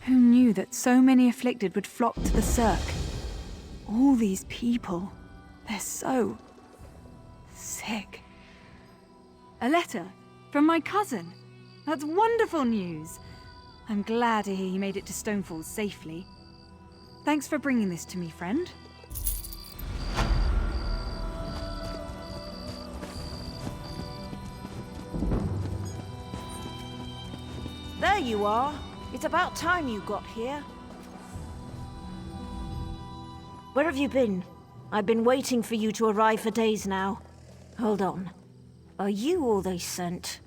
Who knew that so many afflicted would flock to the Cirque? All these people, they're so sick. A letter from my cousin. That's wonderful news. I'm glad to hear he made it to Stonefalls safely. Thanks for bringing this to me, friend. There you are. It's about time you got here. Where have you been? I've been waiting for you to arrive for days now. Hold on. Are you all they sent?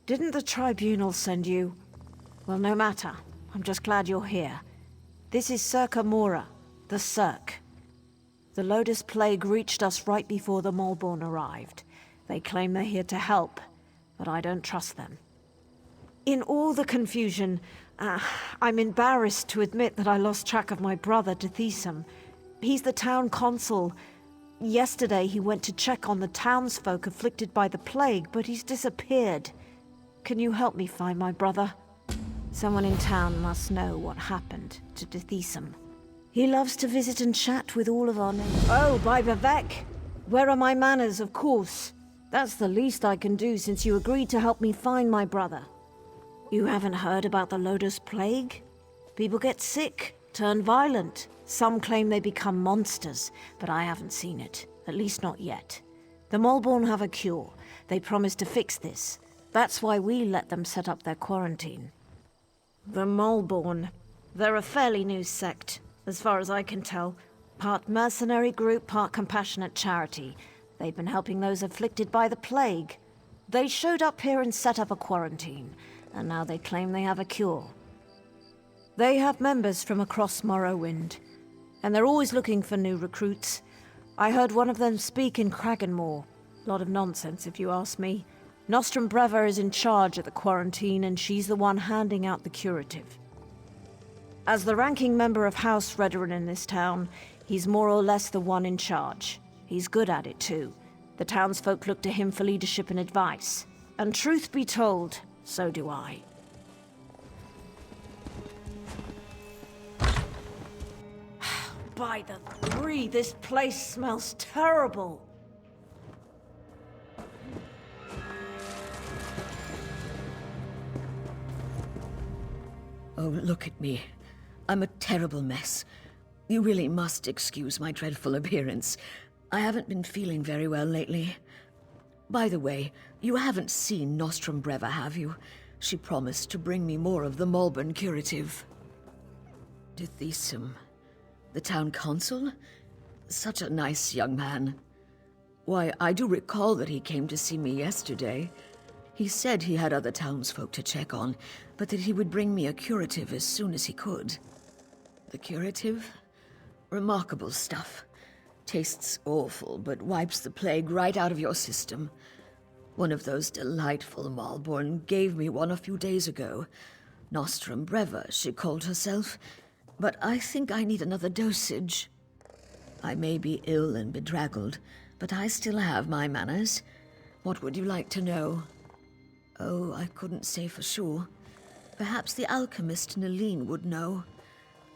Didn't the Tribunal send you? Well, no matter. I'm just glad you're here. This is Circa Mora, the Cirque. The Lotus Plague reached us right before the Malborn arrived. They claim they're here to help, but I don't trust them. In all the confusion, I'm embarrassed to admit that I lost track of my brother, Deshaan. He's the town consul. Yesterday he went to check on the townsfolk afflicted by the plague, but he's disappeared. Can you help me find my brother? Someone in town must know what happened to Deshaan. He loves to visit and chat with all of our neighbors. Oh, by Vivek! Where are my manners, of course? That's the least I can do since you agreed to help me find my brother. You haven't heard about the Lotus Plague? People get sick, turn violent. Some claim they become monsters, but I haven't seen it. At least not yet. The Malborn have a cure. They promised to fix this. That's why we let them set up their quarantine. The Malborn. They're a fairly new sect, as far as I can tell. Part mercenary group, part compassionate charity. They've been helping those afflicted by the plague. They showed up here and set up a quarantine, and now they claim they have a cure. They have members from across Morrowind, and they're always looking for new recruits. I heard one of them speak in Kraganmore. Lot of nonsense, if you ask me. Nostrum Breva is in charge at the quarantine, and she's the one handing out the curative. As the ranking member of House Redoran in this town, he's more or less the one in charge. He's good at it, too. The townsfolk look to him for leadership and advice. And truth be told, so do I. By the three, this place smells terrible. Oh, look at me. I'm a terrible mess. You really must excuse my dreadful appearance. I haven't been feeling very well lately. By the way, you haven't seen Nostrum Breva, have you? She promised to bring me more of the Malborn curative. Deshaan, the town consul? Such a nice young man. Why, I do recall that he came to see me yesterday. He said he had other townsfolk to check on, but that he would bring me a curative as soon as he could. The curative? Remarkable stuff. Tastes awful, but wipes the plague right out of your system. One of those delightful Malborn gave me one a few days ago. Nostrum Breva, she called herself. But I think I need another dosage. I may be ill and bedraggled, but I still have my manners. What would you like to know? Oh, I couldn't say for sure. Perhaps the alchemist Nalene would know.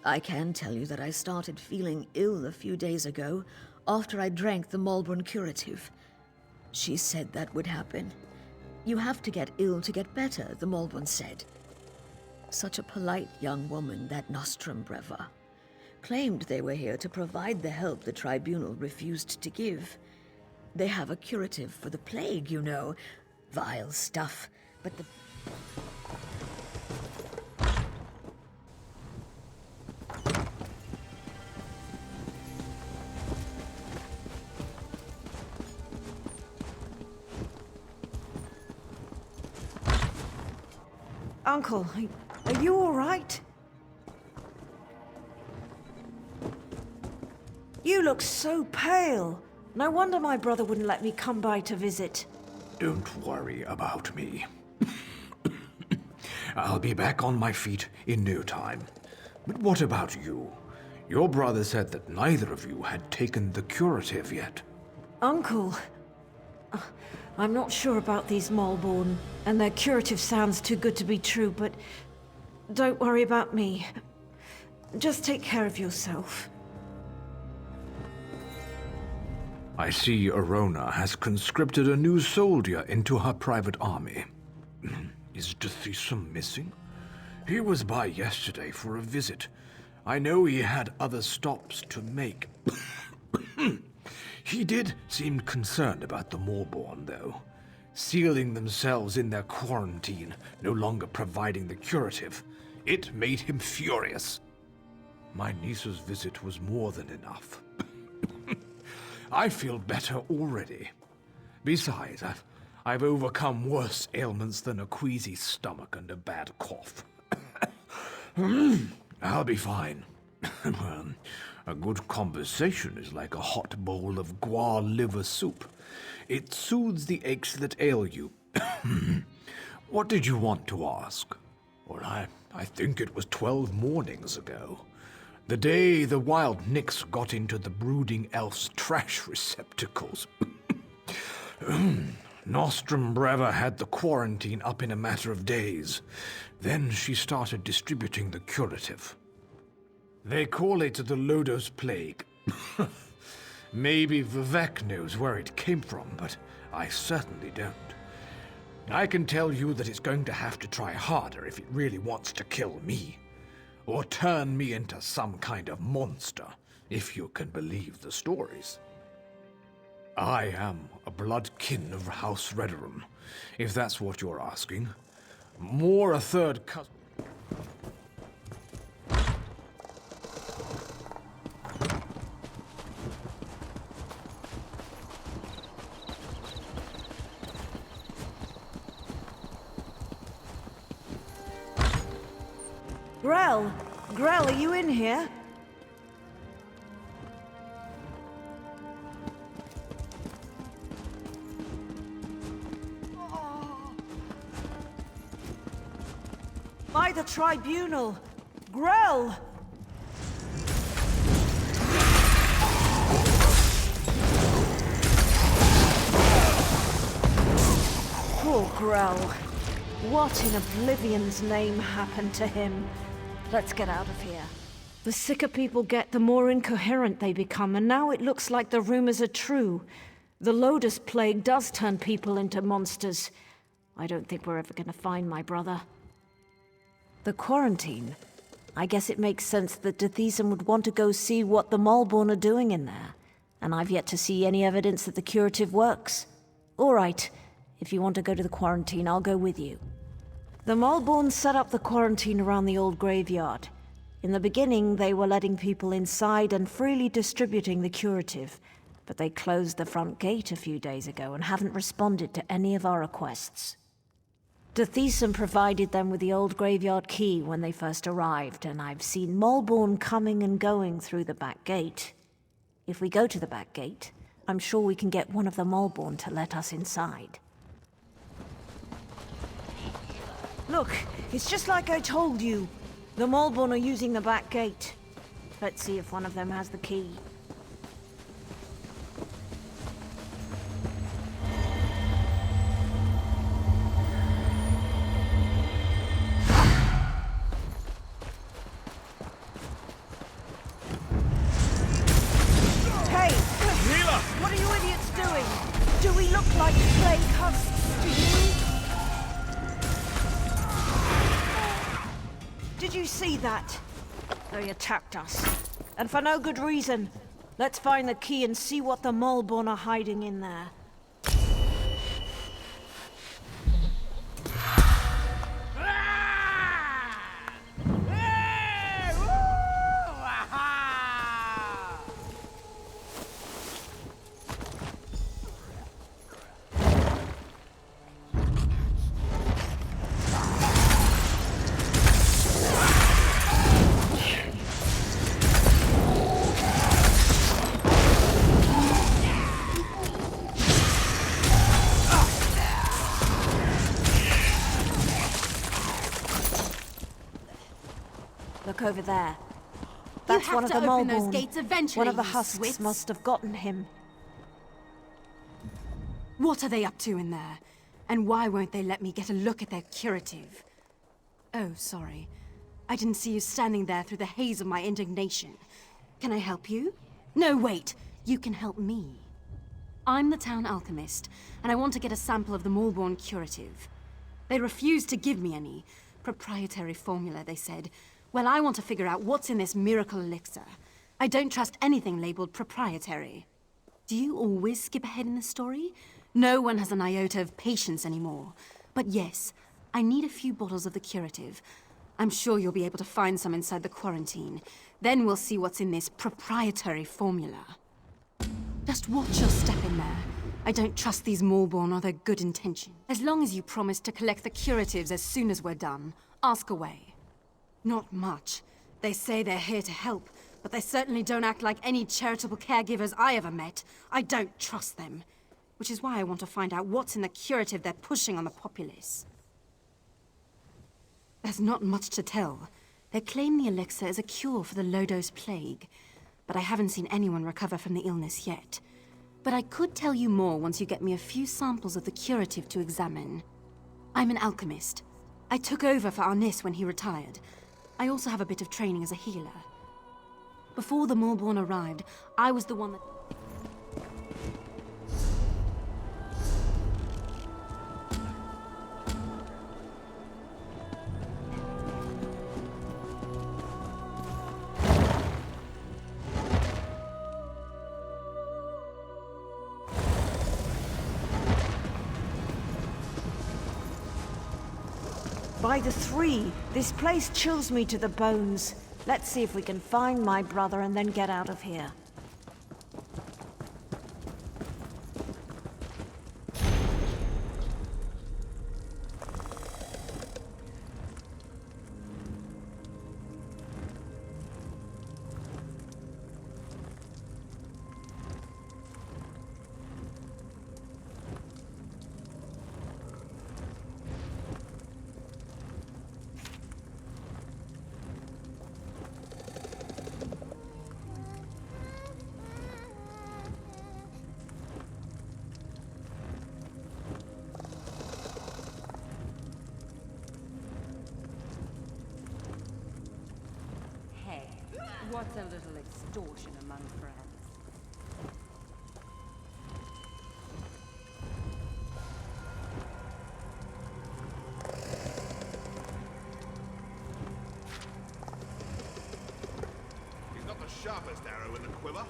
I can tell you that I started feeling ill a few days ago after I drank the Malborn curative. She said that would happen. You have to get ill to get better, the Malborn said. Such a polite young woman, that Nostrum Breva. Claimed they were here to provide the help the Tribunal refused to give. They have a curative for the plague, you know. Vile stuff, but the... Uncle, are you all right? You look so pale. No wonder my brother wouldn't let me come by to visit. Don't worry about me. I'll be back on my feet in no time. But what about you? Your brother said that neither of you had taken the curative yet. Uncle, I'm not sure about these Malborn, and their curative sounds too good to be true, but Don't worry about me. Just take care of yourself. I see Arona has conscripted a new soldier into her private army. Is Deshaan missing? He was by yesterday for a visit. I know he had other stops to make. He did seem concerned about the Moorborn, though. Sealing themselves in their quarantine, no longer providing the curative. It made him furious. My niece's visit was more than enough. I feel better already. Besides, I've overcome worse ailments than a queasy stomach and a bad cough. I'll be fine. A good conversation is like a hot bowl of guar liver soup. It soothes the aches that ail you. What did you want to ask? Well, I think it was 12 mornings ago. The day the wild Nix got into the brooding elf's trash receptacles. Nostrum Breva had the quarantine up in a matter of days. Then she started distributing the curative. They call it the Lodos Plague. Maybe Vivek knows where it came from, but I certainly don't. I can tell you that it's going to have to try harder if it really wants to kill me. Or turn me into some kind of monster, if you can believe the stories. I am a blood kin of House Redorum, if that's what you're asking. More a third cousin. Grell, are you in here? By the tribunal! Grell! Poor Grell. What in Oblivion's name happened to him? Let's get out of here. The sicker people get, the more incoherent they become, and now it looks like the rumors are true. The Lotus Plague does turn people into monsters. I don't think we're ever gonna find my brother. The quarantine? I guess it makes sense that Deshaan would want to go see what the Malborn are doing in there. And I've yet to see any evidence that the curative works. All right, if you want to go to the quarantine, I'll go with you. The Malborn set up the quarantine around the old graveyard. In the beginning, they were letting people inside and freely distributing the curative, but they closed the front gate a few days ago and haven't responded to any of our requests. Deshaan provided them with the old graveyard key when they first arrived, and I've seen Malborn coming and going through the back gate. If we go to the back gate, I'm sure we can get one of the Malborn to let us inside. Look, it's just like I told you. The Malborn are using the back gate. Let's see if one of them has the key. Hey! Mila! What are you idiots doing? Do we look like plague husks to you? Did you see that? They attacked us. And for no good reason. Let's find the key and see what the Malborn are hiding in there. Look over there. That's one of the Malborn. One of the husks must have gotten him. What are they up to in there? And why won't they let me get a look at their curative? Oh, sorry. I didn't see you standing there through the haze of my indignation. Can I help you? No, wait! You can help me. I'm the town alchemist, and I want to get a sample of the Malborn curative. They refused to give me any. Proprietary formula, they said. Well, I want to figure out what's in this miracle elixir. I don't trust anything labeled proprietary. Do you always skip ahead in the story? No one has an iota of patience anymore. But yes, I need a few bottles of the curative. I'm sure you'll be able to find some inside the quarantine. Then we'll see what's in this proprietary formula. Just watch your step in there. I don't trust these Malborn or their good intention. As long as you promise to collect the curatives as soon as we're done, ask away. Not much. They say they're here to help, but they certainly don't act like any charitable caregivers I ever met. I don't trust them. Which is why I want to find out what's in the curative they're pushing on the populace. There's not much to tell. They claim the elixir is a cure for the Lodos plague, but I haven't seen anyone recover from the illness yet. But I could tell you more once you get me a few samples of the curative to examine. I'm an alchemist. I took over for Arnis when he retired. I also have a bit of training as a healer. Before the Malborn arrived, I was the one that... By the three, this place chills me to the bones. Let's see if we can find my brother and then get out of here. What's a little extortion among friends? He's not the sharpest arrow in the quiver.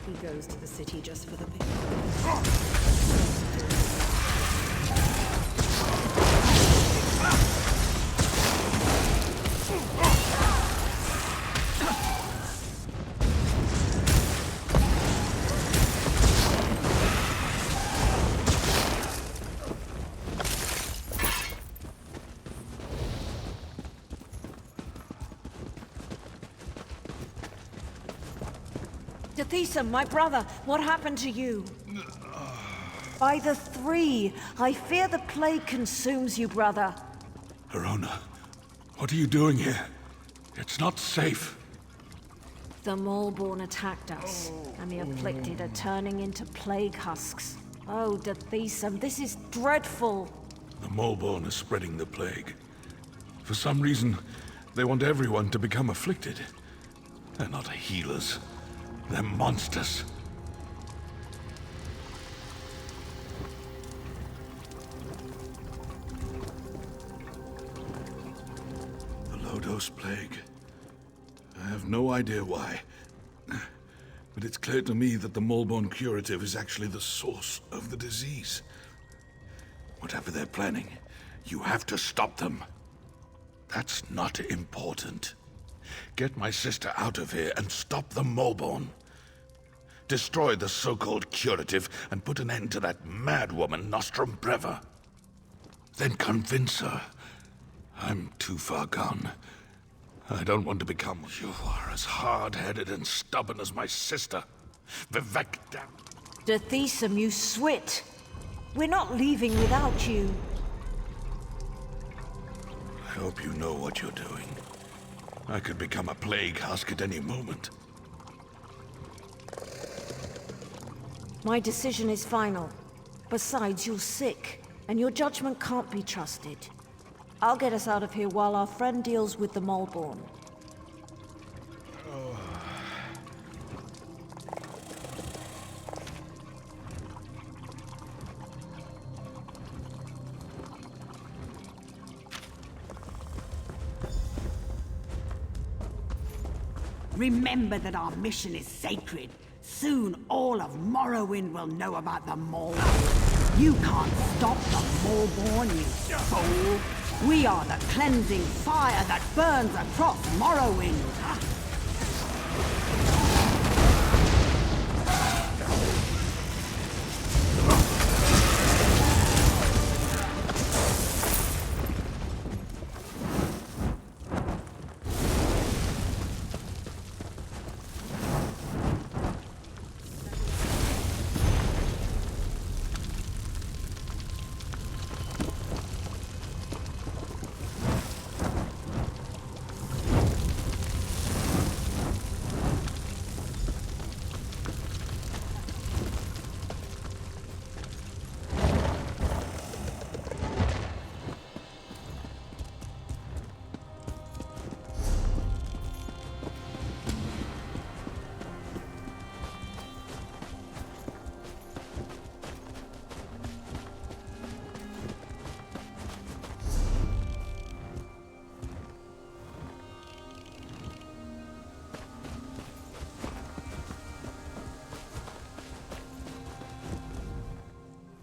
He goes to the city just for the big... Deshaan, my brother, what happened to you? By the three, I fear the plague consumes you, brother. Arona, what are you doing here? It's not safe. The Malborn attacked us, and the afflicted are turning into plague husks. Oh, Deshaan, this is dreadful. The Malborn is spreading the plague. For some reason, they want everyone to become afflicted. They're not healers. They're monsters. The Lodos plague. I have no idea why. But it's clear to me that the Malborn curative is actually the source of the disease. Whatever they're planning, you have to stop them. That's not important. Get my sister out of here and stop the Malborn. Destroy the so-called curative and put an end to that mad woman, Nostrum Breva. Then convince her. I'm too far gone. I don't want to become... You are as hard-headed and stubborn as my sister. Vivek damn... Deshaan, you swit. We're not leaving without you. I hope you know what you're doing. I could become a plague husk at any moment. My decision is final. Besides, you're sick, and your judgment can't be trusted. I'll get us out of here while our friend deals with the Moleborn. Remember that our mission is sacred. Soon all of Morrowind will know about the Moleborn. You can't stop the Moleborn, you fool. We are the cleansing fire that burns across Morrowind.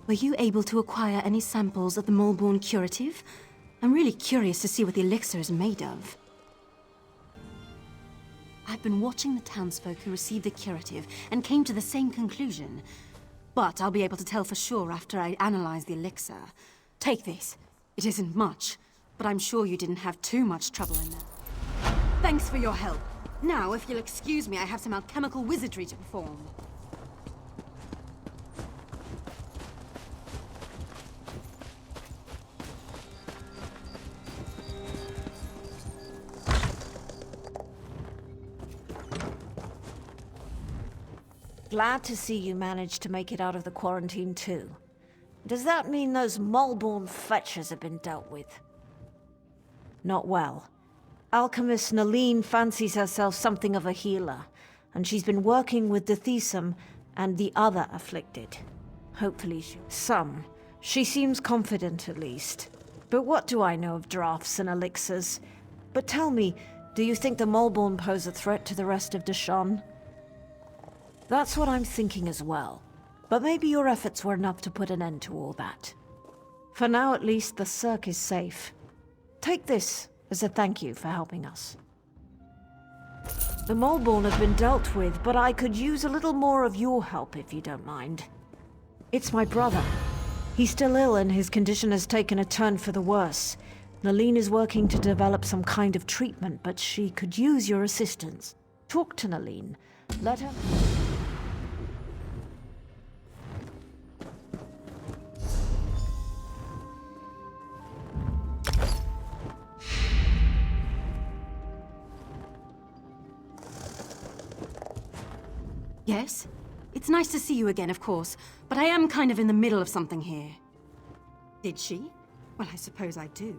Were you able to acquire any samples of the Moleborn curative? I'm really curious to see what the elixir is made of. I've been watching the townsfolk who received the curative and came to the same conclusion. But I'll be able to tell for sure after I analyze the elixir. Take this. It isn't much, but I'm sure you didn't have too much trouble in there. Thanks for your help. Now, if you'll excuse me, I have some alchemical wizardry to perform. Glad to see you managed to make it out of the quarantine too. Does that mean those Moleborn fetchers have been dealt with? Not well. Alchemist Naline fancies herself something of a healer, and she's been working with Deshaan and the other afflicted. Hopefully some. She seems confident at least. But what do I know of drafts and elixirs? But tell me, do you think the Moleborn pose a threat to the rest of Deshaan? That's what I'm thinking as well. But maybe your efforts were enough to put an end to all that. For now, at least, the Cirque is safe. Take this as a thank you for helping us. The Moleborn have been dealt with, but I could use a little more of your help if you don't mind. It's my brother. He's still ill and his condition has taken a turn for the worse. Naline is working to develop some kind of treatment, but she could use your assistance. Talk to Naline. Let her... Yes? It's nice to see you again, of course, but I am kind of in the middle of something here. Did she? Well, I suppose I do.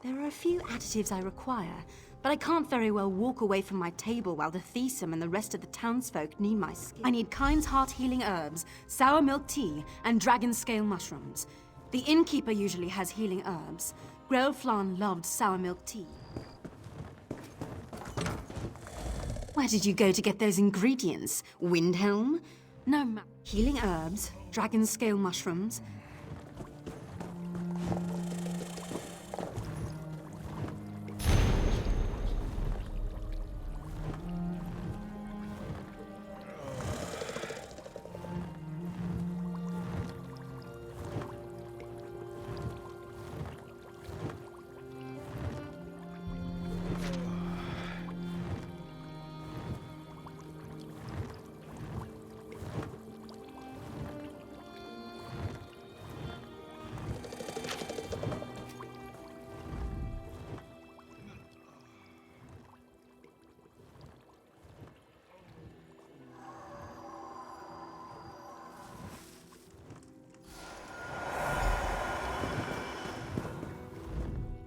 There are a few additives I require, but I can't very well walk away from my table while the Deshaan and the rest of the townsfolk need my skill. I need Kind's Heart healing herbs, sour milk tea, and dragon scale mushrooms. The innkeeper usually has healing herbs. Grelflan loved sour milk tea. Where did you go to get those ingredients? Windhelm? No, healing herbs, dragon scale mushrooms.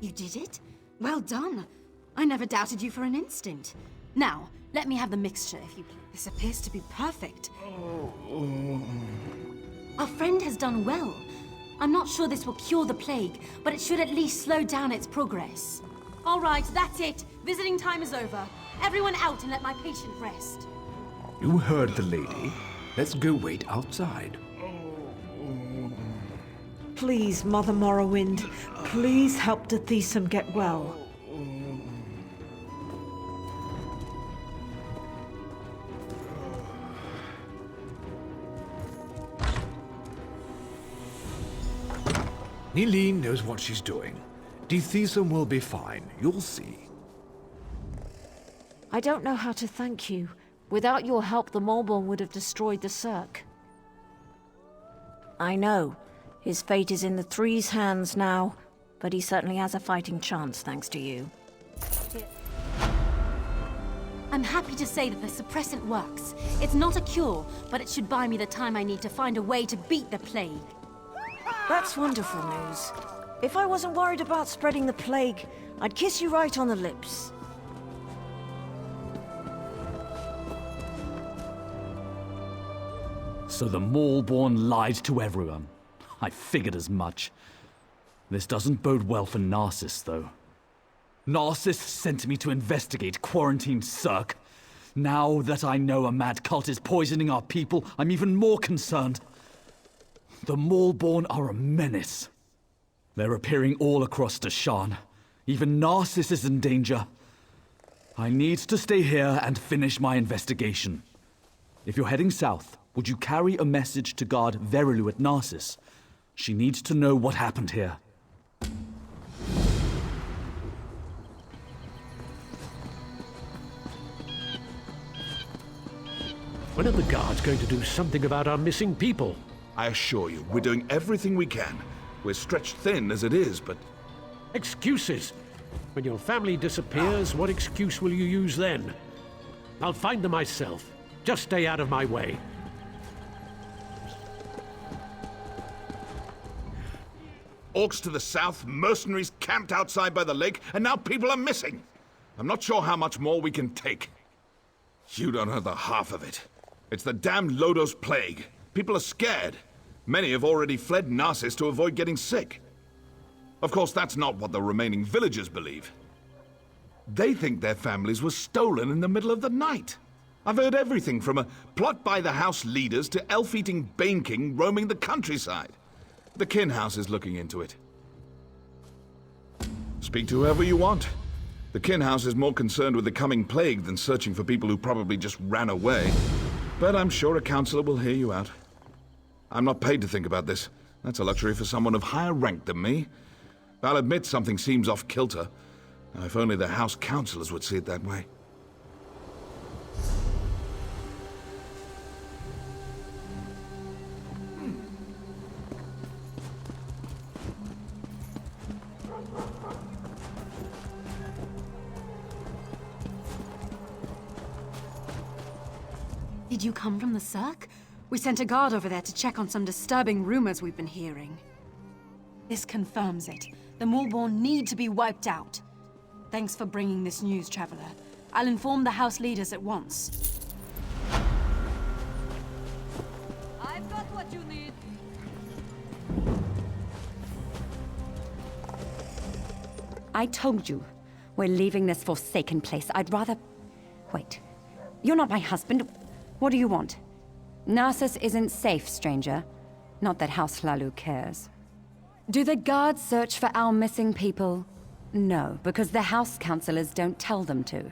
You did it? Well done. I never doubted you for an instant. Now, let me have the mixture, if you please. This appears to be perfect. Our friend has done well. I'm not sure this will cure the plague, but it should at least slow down its progress. All right, that's it. Visiting time is over. Everyone out and let my patient rest. You heard the lady. Let's go wait outside. Please, Mother Morrowind, please help Deshaan get well. Nileen knows what she's doing. Deshaan will be fine. You'll see. I don't know how to thank you. Without your help, the Molborn would have destroyed the Cirque. I know. His fate is in the Three's hands now, but he certainly has a fighting chance thanks to you. I'm happy to say that the suppressant works. It's not a cure, but it should buy me the time I need to find a way to beat the plague. That's wonderful news. If I wasn't worried about spreading the plague, I'd kiss you right on the lips. So the Molborn lied to everyone. I figured as much. This doesn't bode well for Narcissus, though. Narcissus sent me to investigate quarantined Cirque. Now that I know a mad cult is poisoning our people, I'm even more concerned. The Molborn are a menace. They're appearing all across Deshaan. Even Narcissus is in danger. I need to stay here and finish my investigation. If you're heading south, would you carry a message to guard Verilu at Narcissus? She needs to know what happened here. When are the guards going to do something about our missing people? I assure you, we're doing everything we can. We're stretched thin as it is, but... Excuses! When your family disappears, what excuse will you use then? I'll find them myself. Just stay out of my way. Orcs to the south, mercenaries camped outside by the lake, and now people are missing. I'm not sure how much more we can take. You don't know the half of it. It's the damned Lodos plague. People are scared. Many have already fled Narcissus to avoid getting sick. Of course, that's not what the remaining villagers believe. They think their families were stolen in the middle of the night. I've heard everything from a plot by the house leaders to elf-eating Bane King roaming the countryside. The kin house is looking into it. Speak to whoever you want. The kin house is more concerned with the coming plague than searching for people who probably just ran away. But I'm sure a counselor will hear you out. I'm not paid to think about this. That's a luxury for someone of higher rank than me. I'll admit something seems off-kilter. If only the house counselors would see it that way. Did you come from the Cirque? We sent a guard over there to check on some disturbing rumors we've been hearing. This confirms it. The Molborn need to be wiped out. Thanks for bringing this news, Traveler. I'll inform the house leaders at once. I've got what you need. I told you. We're leaving this forsaken place. I'd rather... Wait. You're not my husband. What do you want? Narcissus isn't safe, stranger. Not that House Hlalu cares. Do the guards search for our missing people? No, because the house counselors don't tell them to.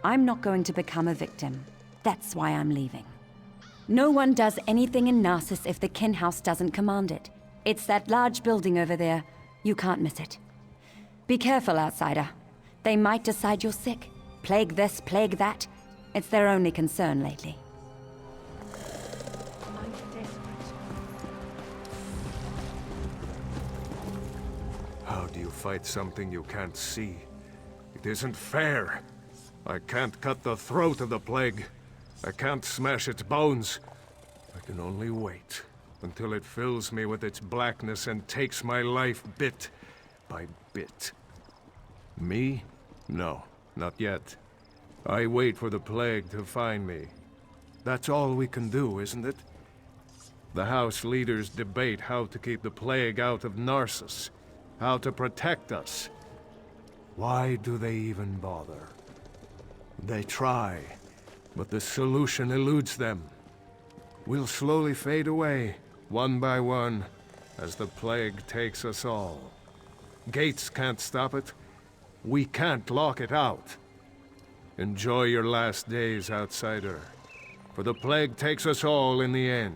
I'm not going to become a victim. That's why I'm leaving. No one does anything in Narcissus if the kin house doesn't command it. It's that large building over there. You can't miss it. Be careful, outsider. They might decide you're sick. Plague this, plague that. It's their only concern lately. How do you fight something you can't see? It isn't fair. I can't cut the throat of the plague. I can't smash its bones. I can only wait until it fills me with its blackness and takes my life bit by bit. Me? No, not yet. I wait for the plague to find me. That's all we can do, isn't it? The House leaders debate how to keep the plague out of Narcissus, how to protect us. Why do they even bother? They try, but the solution eludes them. We'll slowly fade away, one by one, as the plague takes us all. Gates can't stop it. We can't lock it out. Enjoy your last days, outsider, for the plague takes us all in the end.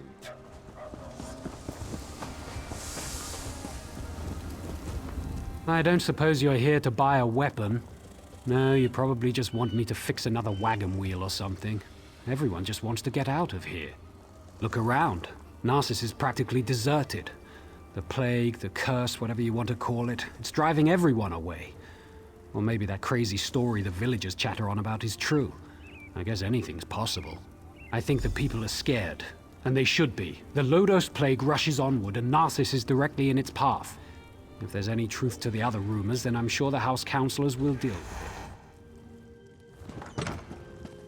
I don't suppose you're here to buy a weapon. No, you probably just want me to fix another wagon wheel or something. Everyone just wants to get out of here. Look around. Narcissus is practically deserted. The plague, the curse, whatever you want to call it, it's driving everyone away. Or maybe that crazy story the villagers chatter on about is true. I guess anything's possible. I think the people are scared, and they should be. The Lodos plague rushes onward, and Narcissus is directly in its path. If there's any truth to the other rumors, then I'm sure the House Councillors will deal with it.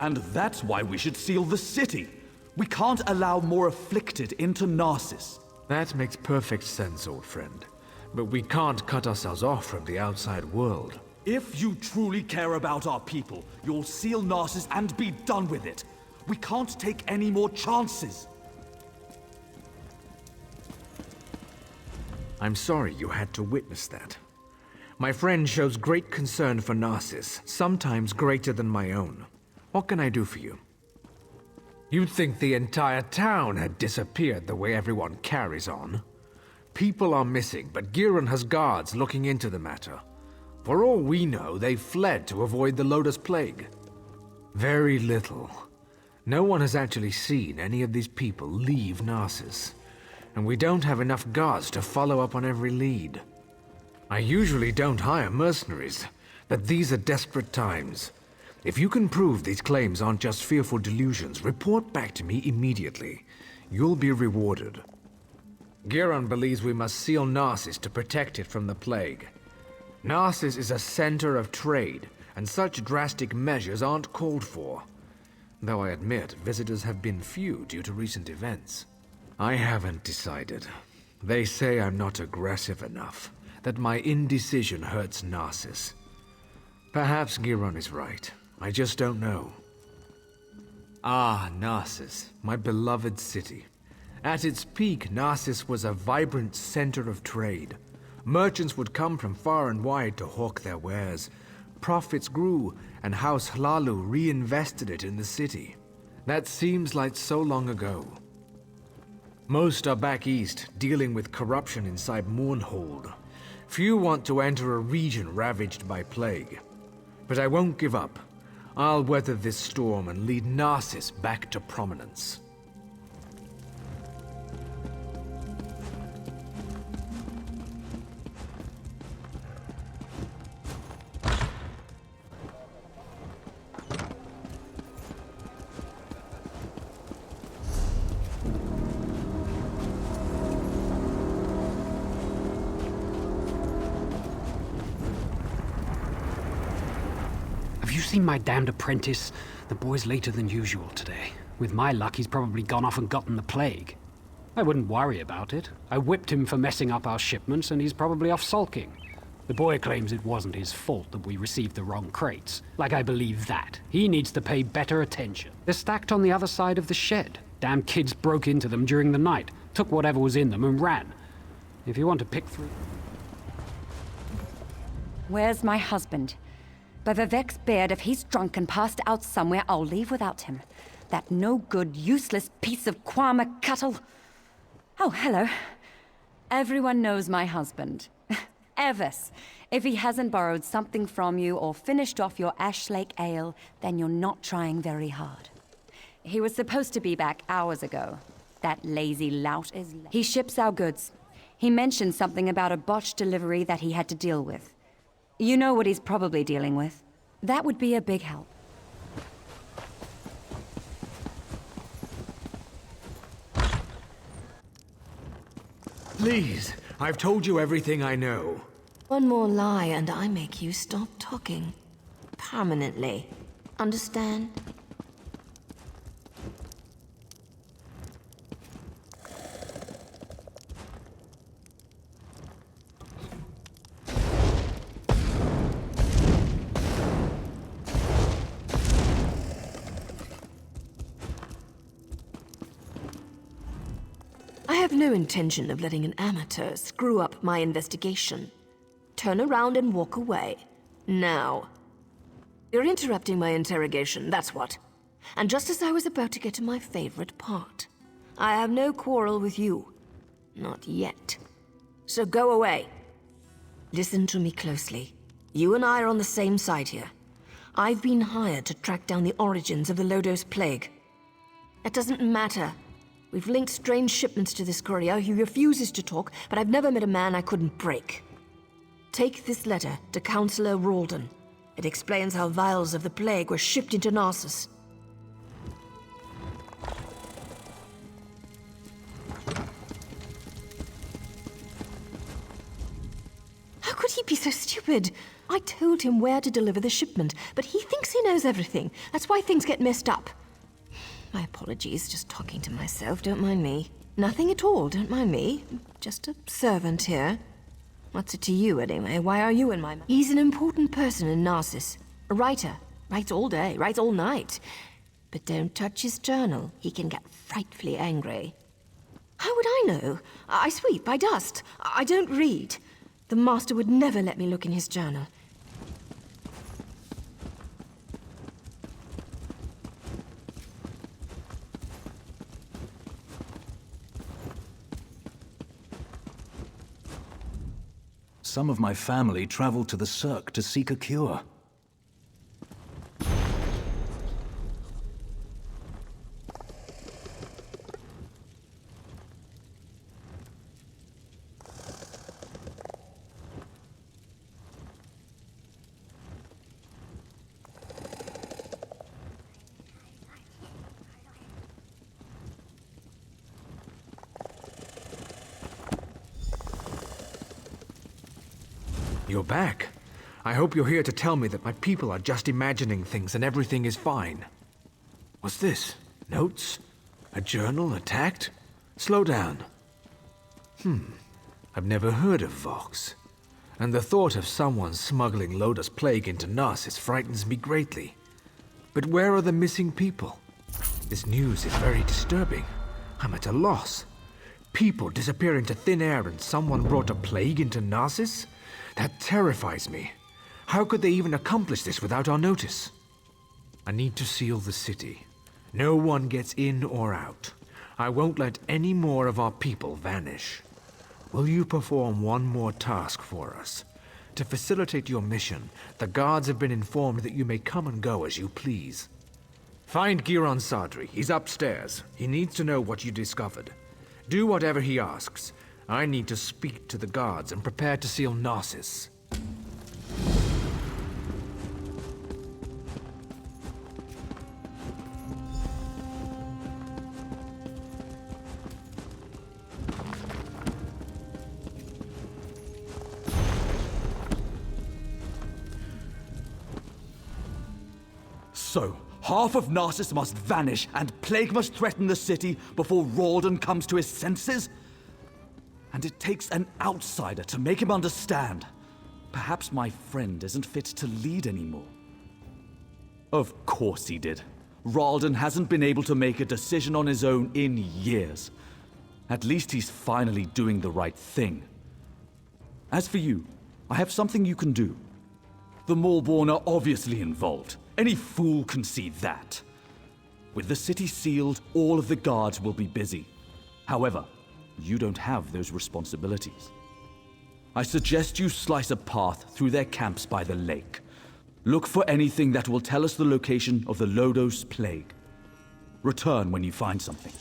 And that's why we should seal the city. We can't allow more afflicted into Narcissus. That makes perfect sense, old friend. But we can't cut ourselves off from the outside world. If you truly care about our people, you'll seal Narcissus and be done with it. We can't take any more chances. I'm sorry you had to witness that. My friend shows great concern for Narcissus, sometimes greater than my own. What can I do for you? You'd think the entire town had disappeared the way everyone carries on. People are missing, but Giron has guards looking into the matter. For all we know, they fled to avoid the Lotus Plague. Very little. No one has actually seen any of these people leave Narcissus. And we don't have enough guards to follow up on every lead. I usually don't hire mercenaries, but these are desperate times. If you can prove these claims aren't just fearful delusions, report back to me immediately. You'll be rewarded. Giron believes we must seal Narcissus to protect it from the plague. Narcissus is a center of trade, and such drastic measures aren't called for. Though I admit, visitors have been few due to recent events. I haven't decided. They say I'm not aggressive enough, that my indecision hurts Narcissus. Perhaps Giron is right. I just don't know. Ah, Narcissus, my beloved city. At its peak, Narcissus was a vibrant center of trade. Merchants would come from far and wide to hawk their wares. Profits grew, and House Hlalu reinvested it in the city. That seems like so long ago. Most are back east, dealing with corruption inside Mournhold. Few want to enter a region ravaged by plague. But I won't give up. I'll weather this storm and lead Narcissus back to prominence. Have you seen my damned apprentice? The boy's later than usual today. With my luck, he's probably gone off and gotten the plague. I wouldn't worry about it. I whipped him for messing up our shipments, and he's probably off sulking. The boy claims it wasn't his fault that we received the wrong crates. Like I believe that. He needs to pay better attention. They're stacked on the other side of the shed. Damn kids broke into them during the night, took whatever was in them, and ran. If you want to pick through... Where's my husband? By Vivek's beard, if he's drunk and passed out somewhere, I'll leave without him. That no-good, useless piece of Kwama cattle. Oh, hello. Everyone knows my husband. Evis. If he hasn't borrowed something from you or finished off your Ash Lake ale, then you're not trying very hard. He was supposed to be back hours ago. That lazy lout is... He ships our goods. He mentioned something about a botched delivery that he had to deal with. You know what he's probably dealing with. That would be a big help. Please, I've told you everything I know. One more lie and I make you stop talking. Permanently. Understand? I have no intention of letting an amateur screw up my investigation. Turn around and walk away. Now. You're interrupting my interrogation, that's what. And just as I was about to get to my favorite part. I have no quarrel with you. Not yet. So go away. Listen to me closely. You and I are on the same side here. I've been hired to track down the origins of the Lodos Plague. It doesn't matter. We've linked strange shipments to this courier. He refuses to talk, but I've never met a man I couldn't break. Take this letter to Councillor Ralden. It explains how vials of the plague were shipped into Narcissus. How could he be so stupid? I told him where to deliver the shipment, but he thinks he knows everything. That's why things get messed up. My apologies, just talking to myself, don't mind me. Nothing at all, don't mind me. Just a servant here. What's it to you, anyway? Why are you in my... He's an important person in Narcissus. A writer. Writes all day, writes all night. But don't touch his journal. He can get frightfully angry. How would I know? I sweep, I dust. I don't read. The master would never let me look in his journal. Some of my family traveled to the Cirque to seek a cure. You're back. I hope you're here to tell me that my people are just imagining things and everything is fine. What's this? Notes? A journal? Attacked? Slow down. I've never heard of Vox. And the thought of someone smuggling Lodos Plague into Narcissus frightens me greatly. But where are the missing people? This news is very disturbing. I'm at a loss. People disappear into thin air and someone brought a plague into Narcissus? That terrifies me. How could they even accomplish this without our notice? I need to seal the city. No one gets in or out. I won't let any more of our people vanish. Will you perform one more task for us? To facilitate your mission, the guards have been informed that you may come and go as you please. Find Giron Sadri. He's upstairs. He needs to know what you discovered. Do whatever he asks. I need to speak to the guards and prepare to seal Narcissus. So, half of Narcissus must vanish and plague must threaten the city before Ralden comes to his senses? And it takes an outsider to make him understand. Perhaps my friend isn't fit to lead anymore. Of course he did. Ralden hasn't been able to make a decision on his own in years. At least he's finally doing the right thing. As for you, I have something you can do. The Maulborn are obviously involved. Any fool can see that. With the city sealed, all of the guards will be busy. However, you don't have those responsibilities. I suggest you slice a path through their camps by the lake. Look for anything that will tell us the location of the Lodos Plague. Return when you find something.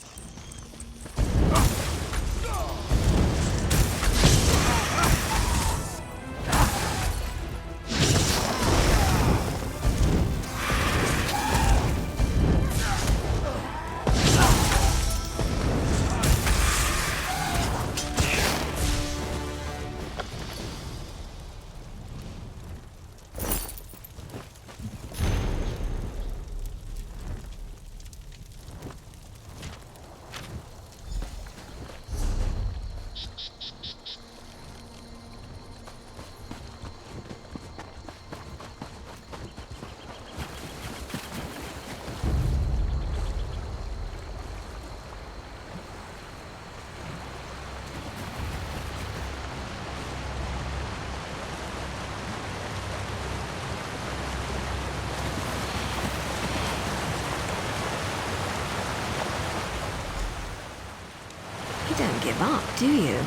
give up, do you?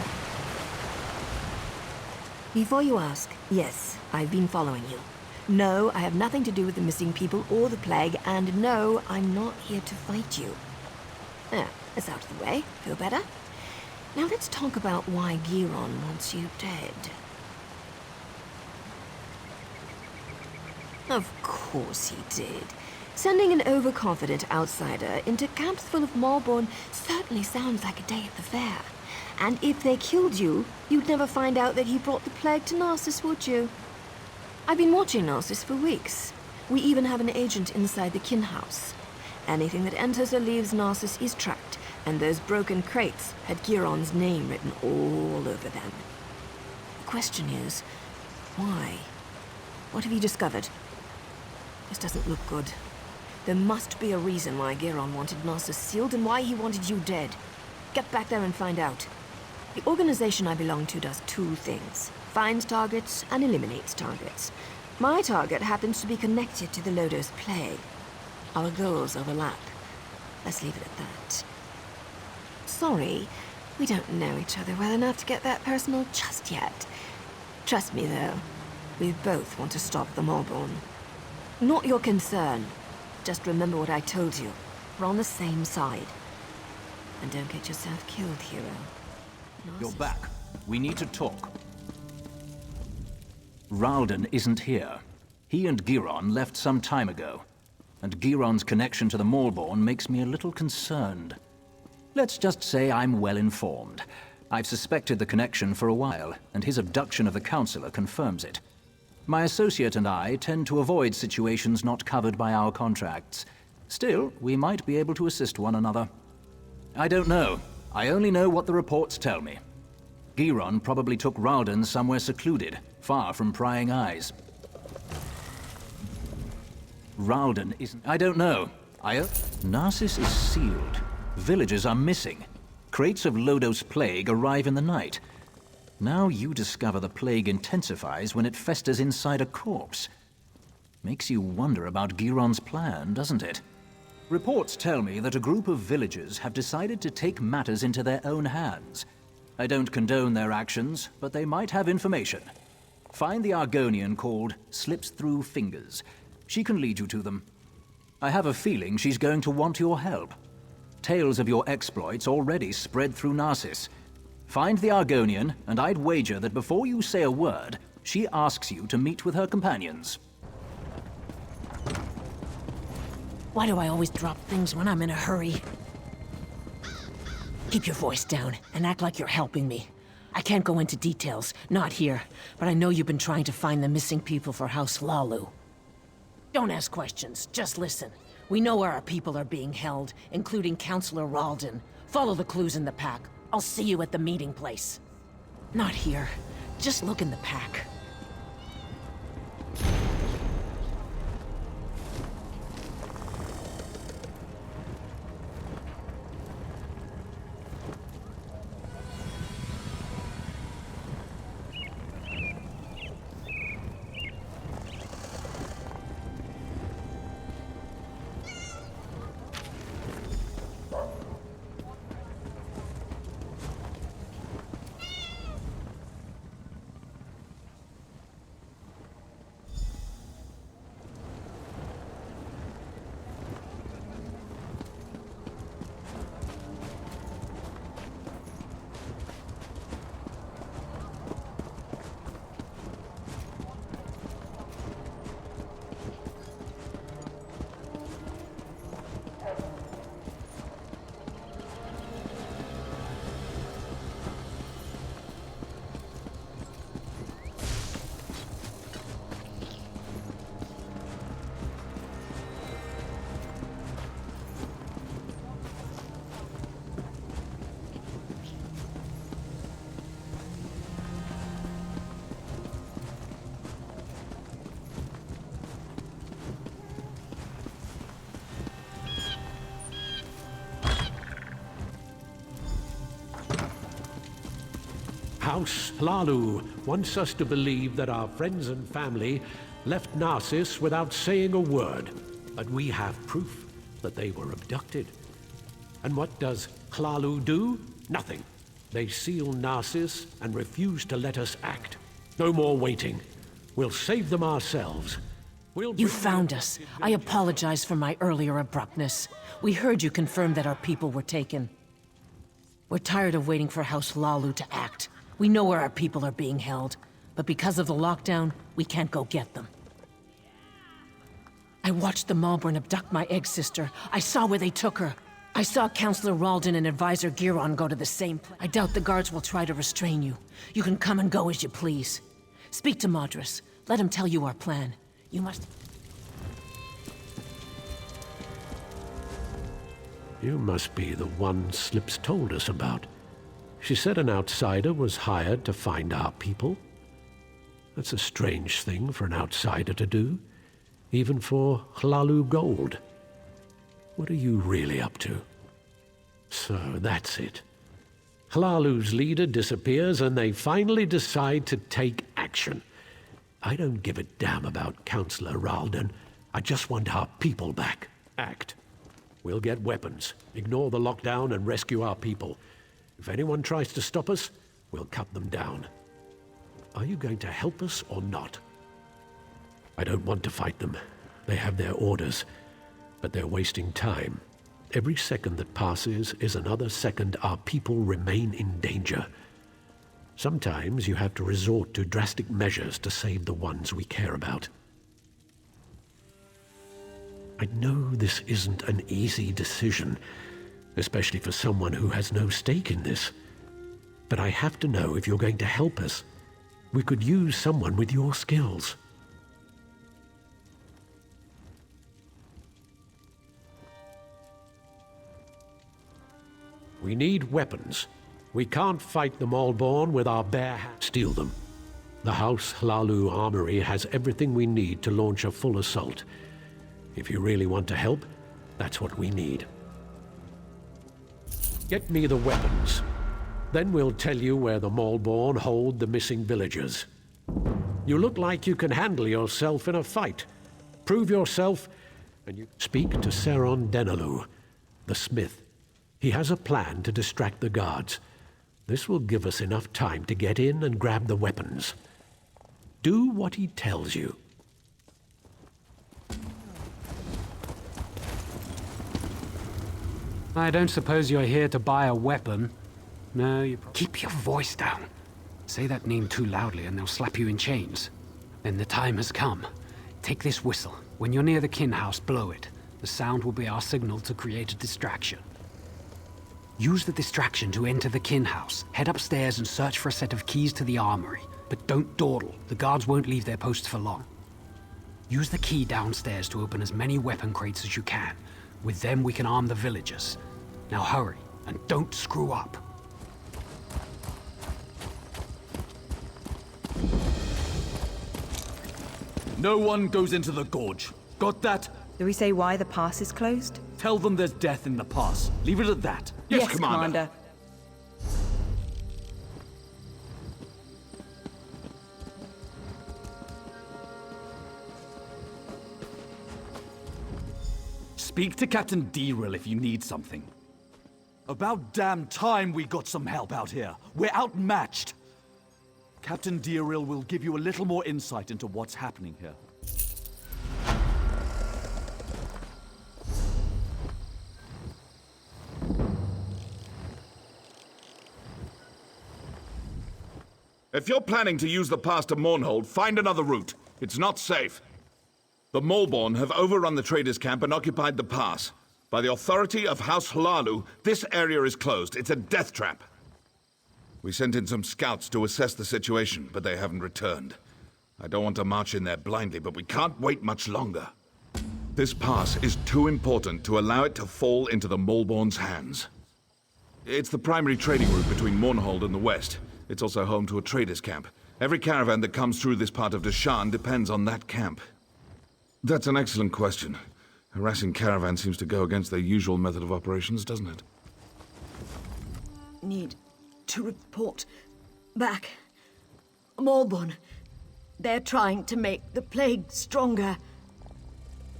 Before you ask, yes, I've been following you. No, I have nothing to do with the missing people or the plague, and no, I'm not here to fight you. There, that's out of the way. Feel better? Now let's talk about why Giron wants you dead. Of course he did. Sending an overconfident outsider into camps full of Malborn certainly sounds like a day at the fair. And if they killed you, you'd never find out that he brought the plague to Narcissus, would you? I've been watching Narcissus for weeks. We even have an agent inside the kin house. Anything that enters or leaves Narcissus is tracked, and those broken crates had Giron's name written all over them. The question is, why? What have you discovered? This doesn't look good. There must be a reason why Giron wanted Narcissus sealed and why he wanted you dead. Get back there and find out. The organization I belong to does two things. Finds targets and eliminates targets. My target happens to be connected to the Lodos plague. Our goals overlap. Let's leave it at that. Sorry, we don't know each other well enough to get that personal just yet. Trust me, though. We both want to stop the Malborn. Not your concern. Just remember what I told you. We're on the same side. And don't get yourself killed, hero. You're back. We need to talk. Ralden isn't here. He and Giron left some time ago. And Giron's connection to the Malborn makes me a little concerned. Let's just say I'm well informed. I've suspected the connection for a while, and his abduction of the Councillor confirms it. My associate and I tend to avoid situations not covered by our contracts. Still, we might be able to assist one another. I don't know. I only know what the reports tell me. Giron probably took Ralden somewhere secluded, far from prying eyes. Ralden isn't... I don't know. Narcissus is sealed. Villagers are missing. Crates of Lodos plague arrive in the night. Now you discover the plague intensifies when it festers inside a corpse. Makes you wonder about Giron's plan, doesn't it? Reports tell me that a group of villagers have decided to take matters into their own hands. I don't condone their actions, but they might have information. Find the Argonian called Slips Through Fingers. She can lead you to them. I have a feeling she's going to want your help. Tales of your exploits already spread through Narcissus. Find the Argonian, and I'd wager that before you say a word, she asks you to meet with her companions. Why do I always drop things when I'm in a hurry? Keep your voice down and act like you're helping me. I can't go into details, not here, but I know you've been trying to find the missing people for House Lalu. Don't ask questions, just listen. We know where our people are being held, including Councillor Ralden. Follow the clues in the pack. I'll see you at the meeting place. Not here. Just look in the pack. House Lalu wants us to believe that our friends and family left Narcissus without saying a word, but we have proof that they were abducted. And what does Hlalu do? Nothing. They seal Narcissus and refuse to let us act. No more waiting. We'll save them ourselves. You found us. I apologize for my earlier abruptness. We heard you confirm that our people were taken. We're tired of waiting for House Hlaalu to act. We know where our people are being held, but because of the lockdown, we can't go get them. I watched the Malborn abduct my egg sister. I saw where they took her. I saw Counselor Ralden and Advisor Giron go to the same place. I doubt the guards will try to restrain you. You can come and go as you please. Speak to Madras. Let him tell you our plan. You must... You must be the one Slips told us about. She said an outsider was hired to find our people. That's a strange thing for an outsider to do, even for Hlaalu gold. What are you really up to? So that's it. Hlaalu's leader disappears and they finally decide to take action. I don't give a damn about Counselor Ralden. I just want our people back. Act. We'll get weapons, ignore the lockdown and rescue our people. If anyone tries to stop us, we'll cut them down. Are you going to help us or not? I don't want to fight them. They have their orders, but they're wasting time. Every second that passes is another second our people remain in danger. Sometimes you have to resort to drastic measures to save the ones we care about. I know this isn't an easy decision, especially for someone who has no stake in this. But I have to know if you're going to help us. We could use someone with your skills. We need weapons. We can't fight the Malborn with our bare hands. Steal them. The House Hlaalu armory has everything we need to launch a full assault. If you really want to help, that's what we need. Get me the weapons. Then we'll tell you where the Malborn hold the missing villagers. You look like you can handle yourself in a fight. Prove yourself, and you speak to Seron Denalu, the smith. He has a plan to distract the guards. This will give us enough time to get in and grab the weapons. Do what he tells you. I don't suppose you're here to buy a weapon. No, you... Keep your voice down. Say that name too loudly and they'll slap you in chains. Then the time has come. Take this whistle. When you're near the kin house, blow it. The sound will be our signal to create a distraction. Use the distraction to enter the kin house. Head upstairs and search for a set of keys to the armory. But don't dawdle. The guards won't leave their posts for long. Use the key downstairs to open as many weapon crates as you can. With them, we can arm the villagers. Now hurry, and don't screw up. No one goes into the gorge. Got that? Do we say why the pass is closed? Tell them there's death in the pass. Leave it at that. Yes, Commander. Speak to Captain Deril if you need something. About damn time we got some help out here. We're outmatched. Captain Deril will give you a little more insight into what's happening here. If you're planning to use the pass to Mournhold, find another route. It's not safe. The Malborn have overrun the traders' camp and occupied the pass. By the authority of House Hlaalu, this area is closed. It's a death trap. We sent in some scouts to assess the situation, but they haven't returned. I don't want to march in there blindly, but we can't wait much longer. This pass is too important to allow it to fall into the Malborn's hands. It's the primary trading route between Mournhold and the west. It's also home to a traders' camp. Every caravan that comes through this part of Deshaan depends on that camp. That's an excellent question. Harassing caravan seems to go against their usual method of operations, doesn't it? Need to report back. Malborn. They're trying to make the plague stronger.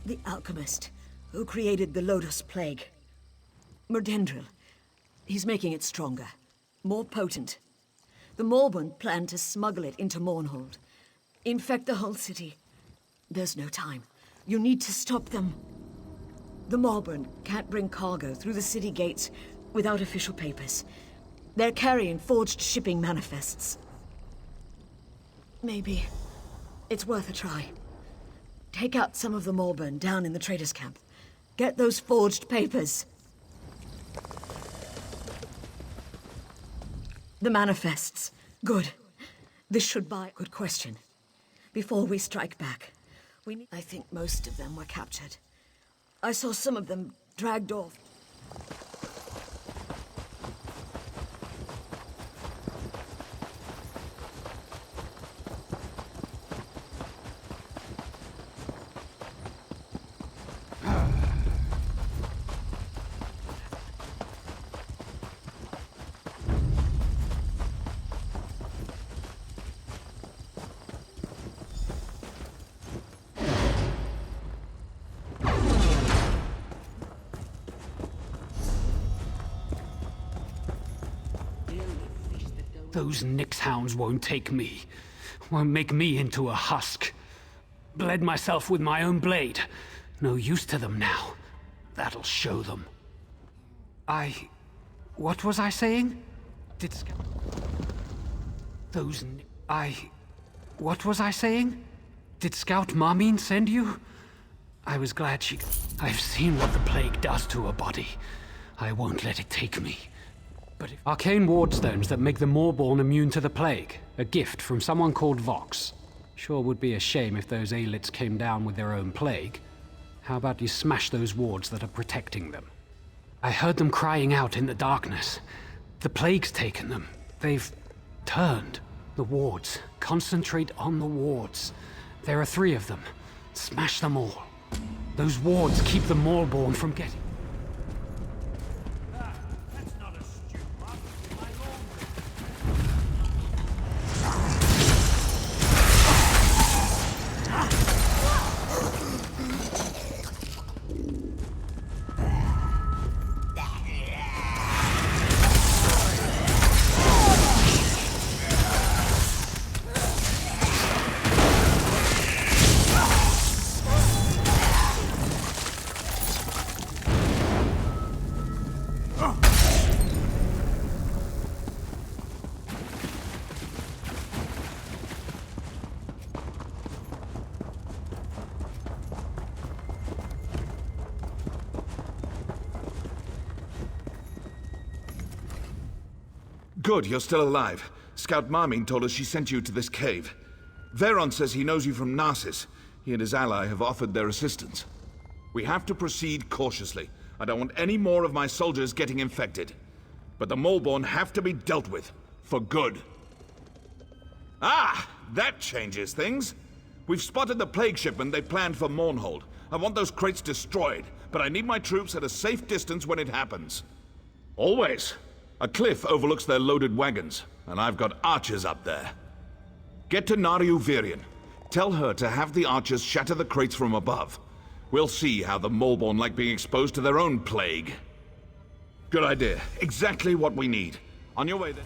The alchemist who created the Lotus Plague. Merdendril. He's making it stronger. More potent. The Maulborn plan to smuggle it into Mournhold. Infect the whole city. There's no time. You need to stop them. The Maulborn can't bring cargo through the city gates without official papers. They're carrying forged shipping manifests. Maybe it's worth a try. Take out some of the Maulborn down in the traders' camp. Get those forged papers. The manifests. Good. This should buy... Good question. Before we strike back, I think most of them were captured. I saw some of them dragged off. Those Nyx hounds won't take me. Won't make me into a husk. Bled myself with my own blade. No use to them now. That'll show them. What was I saying? What was I saying? Did Scout Marmine send you? I was glad she... I've seen what the plague does to a body. I won't let it take me. But if... Arcane wardstones that make the Maulborn immune to the plague. A gift from someone called Vox. Sure would be a shame if those Aelits came down with their own plague. How about you smash those wards that are protecting them? I heard them crying out in the darkness. The plague's taken them. They've turned. The wards. Concentrate on the wards. There are 3 of them. Smash them all. Those wards keep the Maulborn from getting... Good, you're still alive. Scout Marmine told us she sent you to this cave. Veron says he knows you from Narcissus. He and his ally have offered their assistance. We have to proceed cautiously. I don't want any more of my soldiers getting infected. But the Maulborn have to be dealt with. For good. Ah! That changes things. We've spotted the plague shipment they planned for Mournhold. I want those crates destroyed, but I need my troops at a safe distance when it happens. Always. A cliff overlooks their loaded wagons, and I've got archers up there. Get to Nariu Virion. Tell her to have the archers shatter the crates from above. We'll see how the Maulborn like being exposed to their own plague. Good idea. Exactly what we need. On your way then.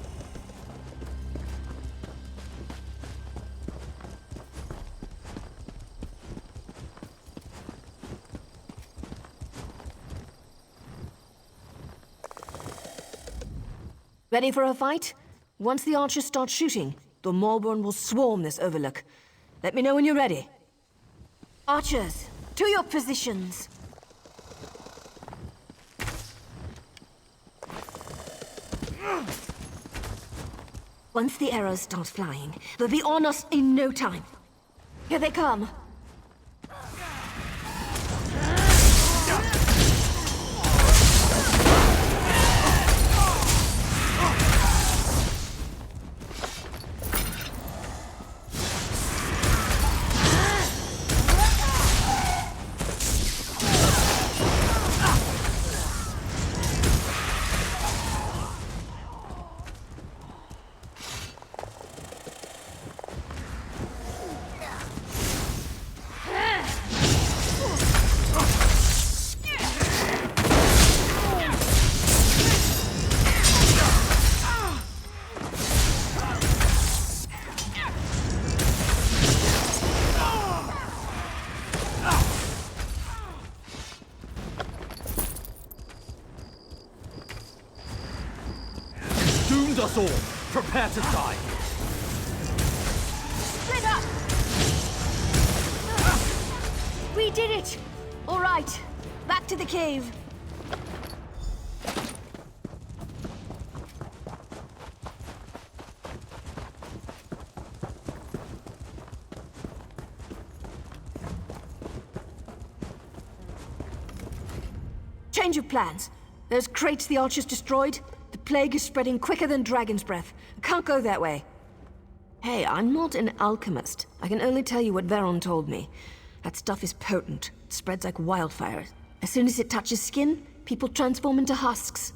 Ready for a fight? Once the archers start shooting, the Maulborn will swarm this overlook. Let me know when you're ready. Archers, to your positions! Once the arrows start flying, they'll be on us in no time. Here they come. us all! Prepare to die! Split up! We did it! All right, back to the cave. Change of plans. There's crates the Archers destroyed. The plague is spreading quicker than dragon's breath. I can't go that way. Hey, I'm not an alchemist. I can only tell you what Veron told me. That stuff is potent. It spreads like wildfire. As soon as it touches skin, people transform into husks.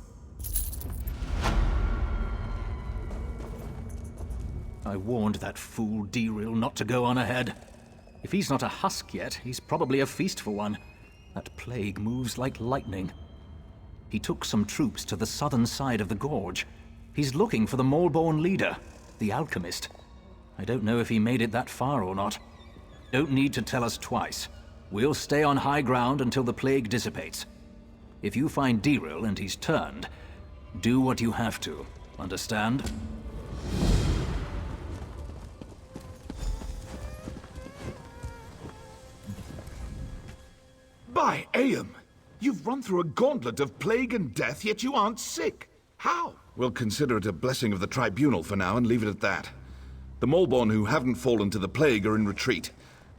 I warned that fool Deril not to go on ahead. If he's not a husk yet, he's probably a feast for one. That plague moves like lightning. He took some troops to the southern side of the gorge. He's looking for the Maulborn leader, the alchemist. I don't know if he made it that far or not. Don't need to tell us twice. We'll stay on high ground until the plague dissipates. If you find Deril and he's turned, do what you have to. Understand? By Aeom! You've run through a gauntlet of plague and death, yet you aren't sick. How? We'll consider it a blessing of the Tribunal for now and leave it at that. The Maulborn who haven't fallen to the plague are in retreat.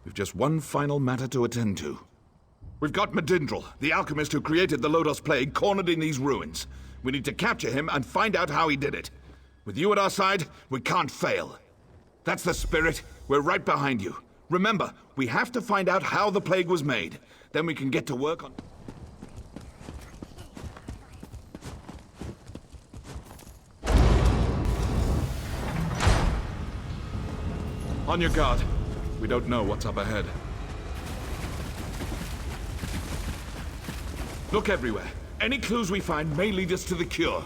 We've just one final matter to attend to. We've got Medindril, the alchemist who created the Lodos Plague, cornered in these ruins. We need to capture him and find out how he did it. With you at our side, we can't fail. That's the spirit. We're right behind you. Remember, we have to find out how the plague was made. Then we can get to work on... On your guard. We don't know what's up ahead. Look everywhere. Any clues we find may lead us to the cure.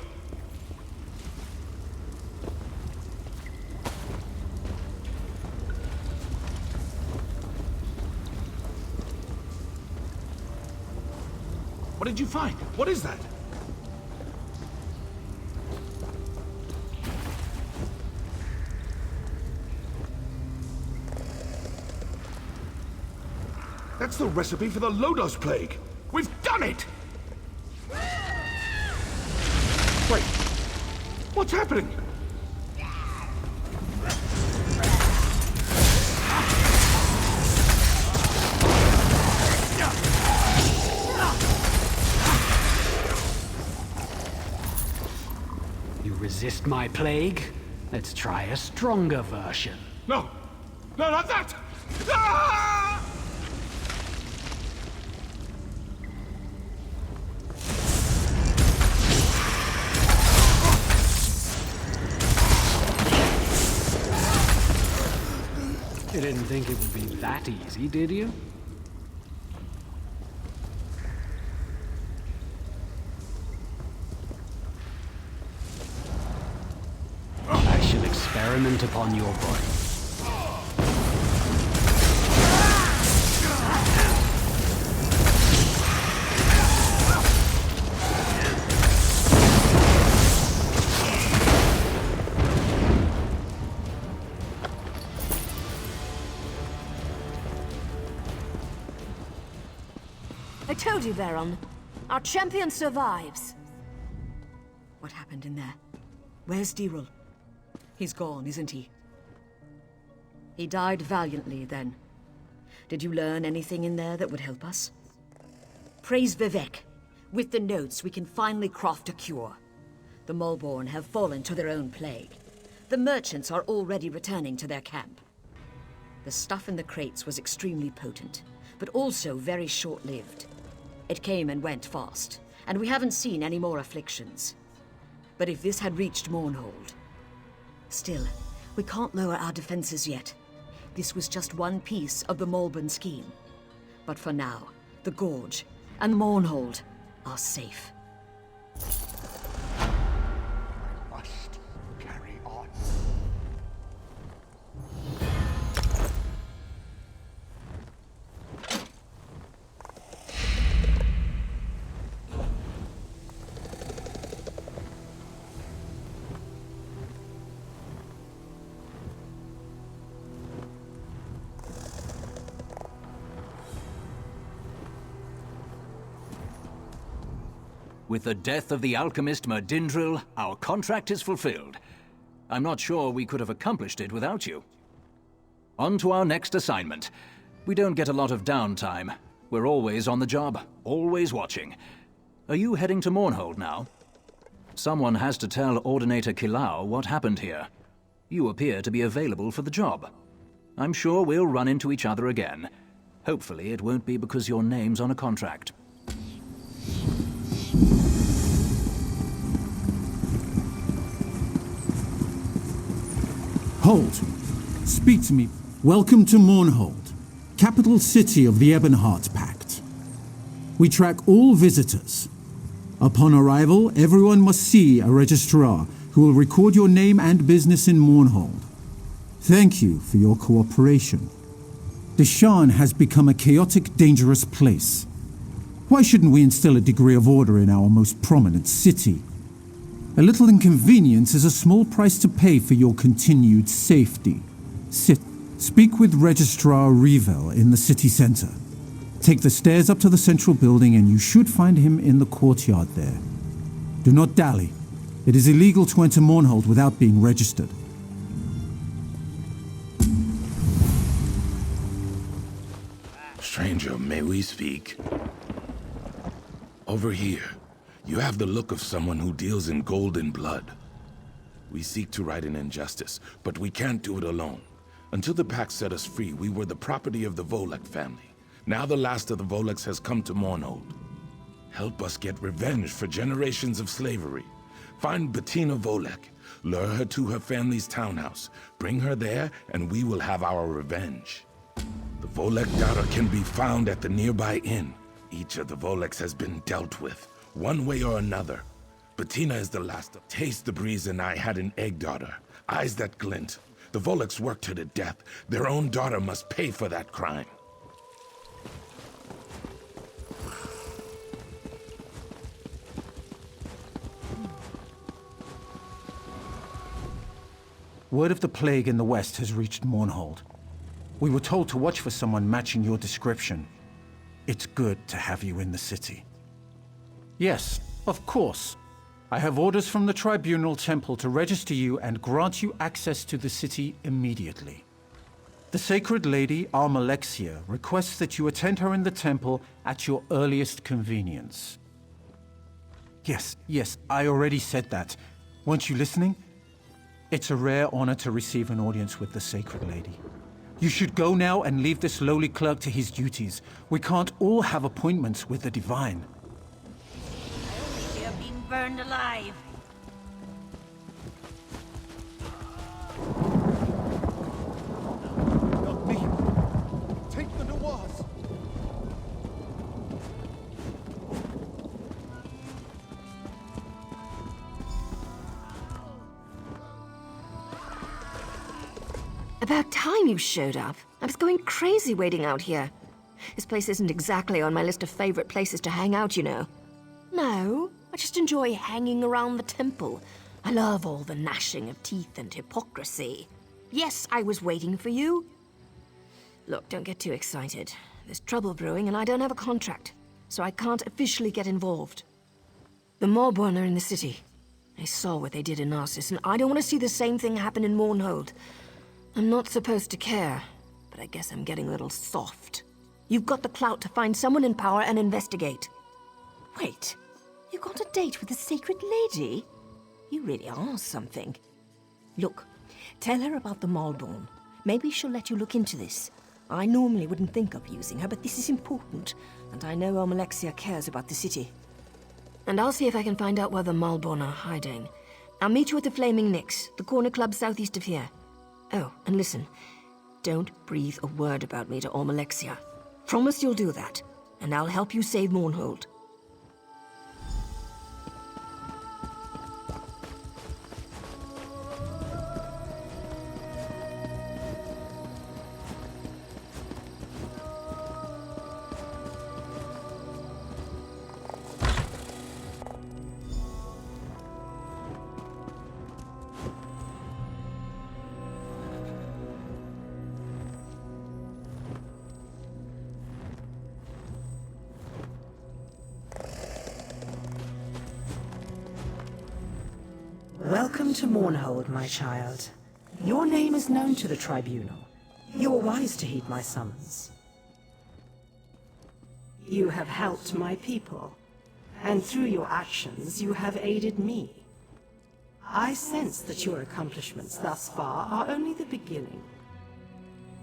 What did you find? What is that? That's the recipe for the Lodos Plague! We've done it! Wait, what's happening? You resist my plague? Let's try a stronger version. No! No, not that! Ah! You didn't think it would be that easy, did you? I shall experiment upon your body. I told you, Veron. Our champion survives. What happened in there? Where's Deril? He's gone, isn't he? He died valiantly, then. Did you learn anything in there that would help us? Praise Vivek. With the notes, we can finally craft a cure. The Maulborn have fallen to their own plague. The merchants are already returning to their camp. The stuff in the crates was extremely potent, but also very short-lived. It came and went fast, and we haven't seen any more afflictions. But if this had reached Mournhold... Still, we can't lower our defenses yet. This was just one piece of the Maulborn scheme. But for now, the Gorge and Mournhold are safe. Must carry on. With the death of the alchemist Merdindril, our contract is fulfilled. I'm not sure we could have accomplished it without you. On to our next assignment. We don't get a lot of downtime. We're always on the job, always watching. Are you heading to Mournhold now? Someone has to tell Ordinator Kilau what happened here. You appear to be available for the job. I'm sure we'll run into each other again. Hopefully it won't be because your name's on a contract. Hold. Speak to me. Welcome to Mournhold, capital city of the Ebonheart Pact. We track all visitors. Upon arrival, everyone must see a registrar who will record your name and business in Mournhold. Thank you for your cooperation. Deshaan has become a chaotic, dangerous place. Why shouldn't we instill a degree of order in our most prominent city? A little inconvenience is a small price to pay for your continued safety. Sit. Speak with Registrar Revel in the city center. Take the stairs up to the central building and you should find him in the courtyard there. Do not dally. It is illegal to enter Mournhold without being registered. Stranger, may we speak? Over here, you have the look of someone who deals in gold and blood. We seek to right an injustice, but we can't do it alone. Until the Pact set us free, we were the property of the Volek family. Now the last of the Voleks has come to Mournhold. Help us get revenge for generations of slavery. Find Bettina Volek, lure her to her family's townhouse, bring her there, and we will have our revenge. The Volek daughter can be found at the nearby inn. Each of the Voleks has been dealt with, one way or another. Bettina is the last. Taste the Breeze and I had an egg daughter, eyes that glint. The Voleks worked her to death. Their own daughter must pay for that crime. Word of the plague in the west has reached Mournhold. We were told to watch for someone matching your description. It's good to have you in the city. Yes, of course. I have orders from the Tribunal Temple to register you and grant you access to the city immediately. The Sacred Lady, Almalexia, requests that you attend her in the temple at your earliest convenience. Yes, I already said that. Weren't you listening? It's a rare honor to receive an audience with the Sacred Lady. You should go now and leave this lowly clerk to his duties. We can't all have appointments with the Divine. You're being burned alive. Not me. Take the Nawaz. About time you showed up. I was going crazy waiting out here. This place isn't exactly on my list of favorite places to hang out, you know. No, I just enjoy hanging around the temple. I love all the gnashing of teeth and hypocrisy. Yes, I was waiting for you. Look, don't get too excited. There's trouble brewing and I don't have a contract, so I can't officially get involved. The Mourborn are in the city. They saw what they did in Narcissus, and I don't want to see the same thing happen in Mournhold. I'm not supposed to care, but I guess I'm getting a little soft. You've got the clout to find someone in power and investigate. Wait, you got a date with the Sacred Lady? You really are something. Look, tell her about the Mourborn. Maybe she'll let you look into this. I normally wouldn't think of using her, but this is important, and I know Almalexia cares about the city. And I'll see if I can find out where the Mourborn are hiding. I'll meet you at the Flaming Nix, the corner club southeast of here. Oh, and listen, don't breathe a word about me to Almalexia. Promise you'll do that, and I'll help you save Mournhold. Welcome to Mournhold, my child. Your name is known to the Tribunal. You are wise to heed my summons. You have helped my people, and through your actions you have aided me. I sense that your accomplishments thus far are only the beginning.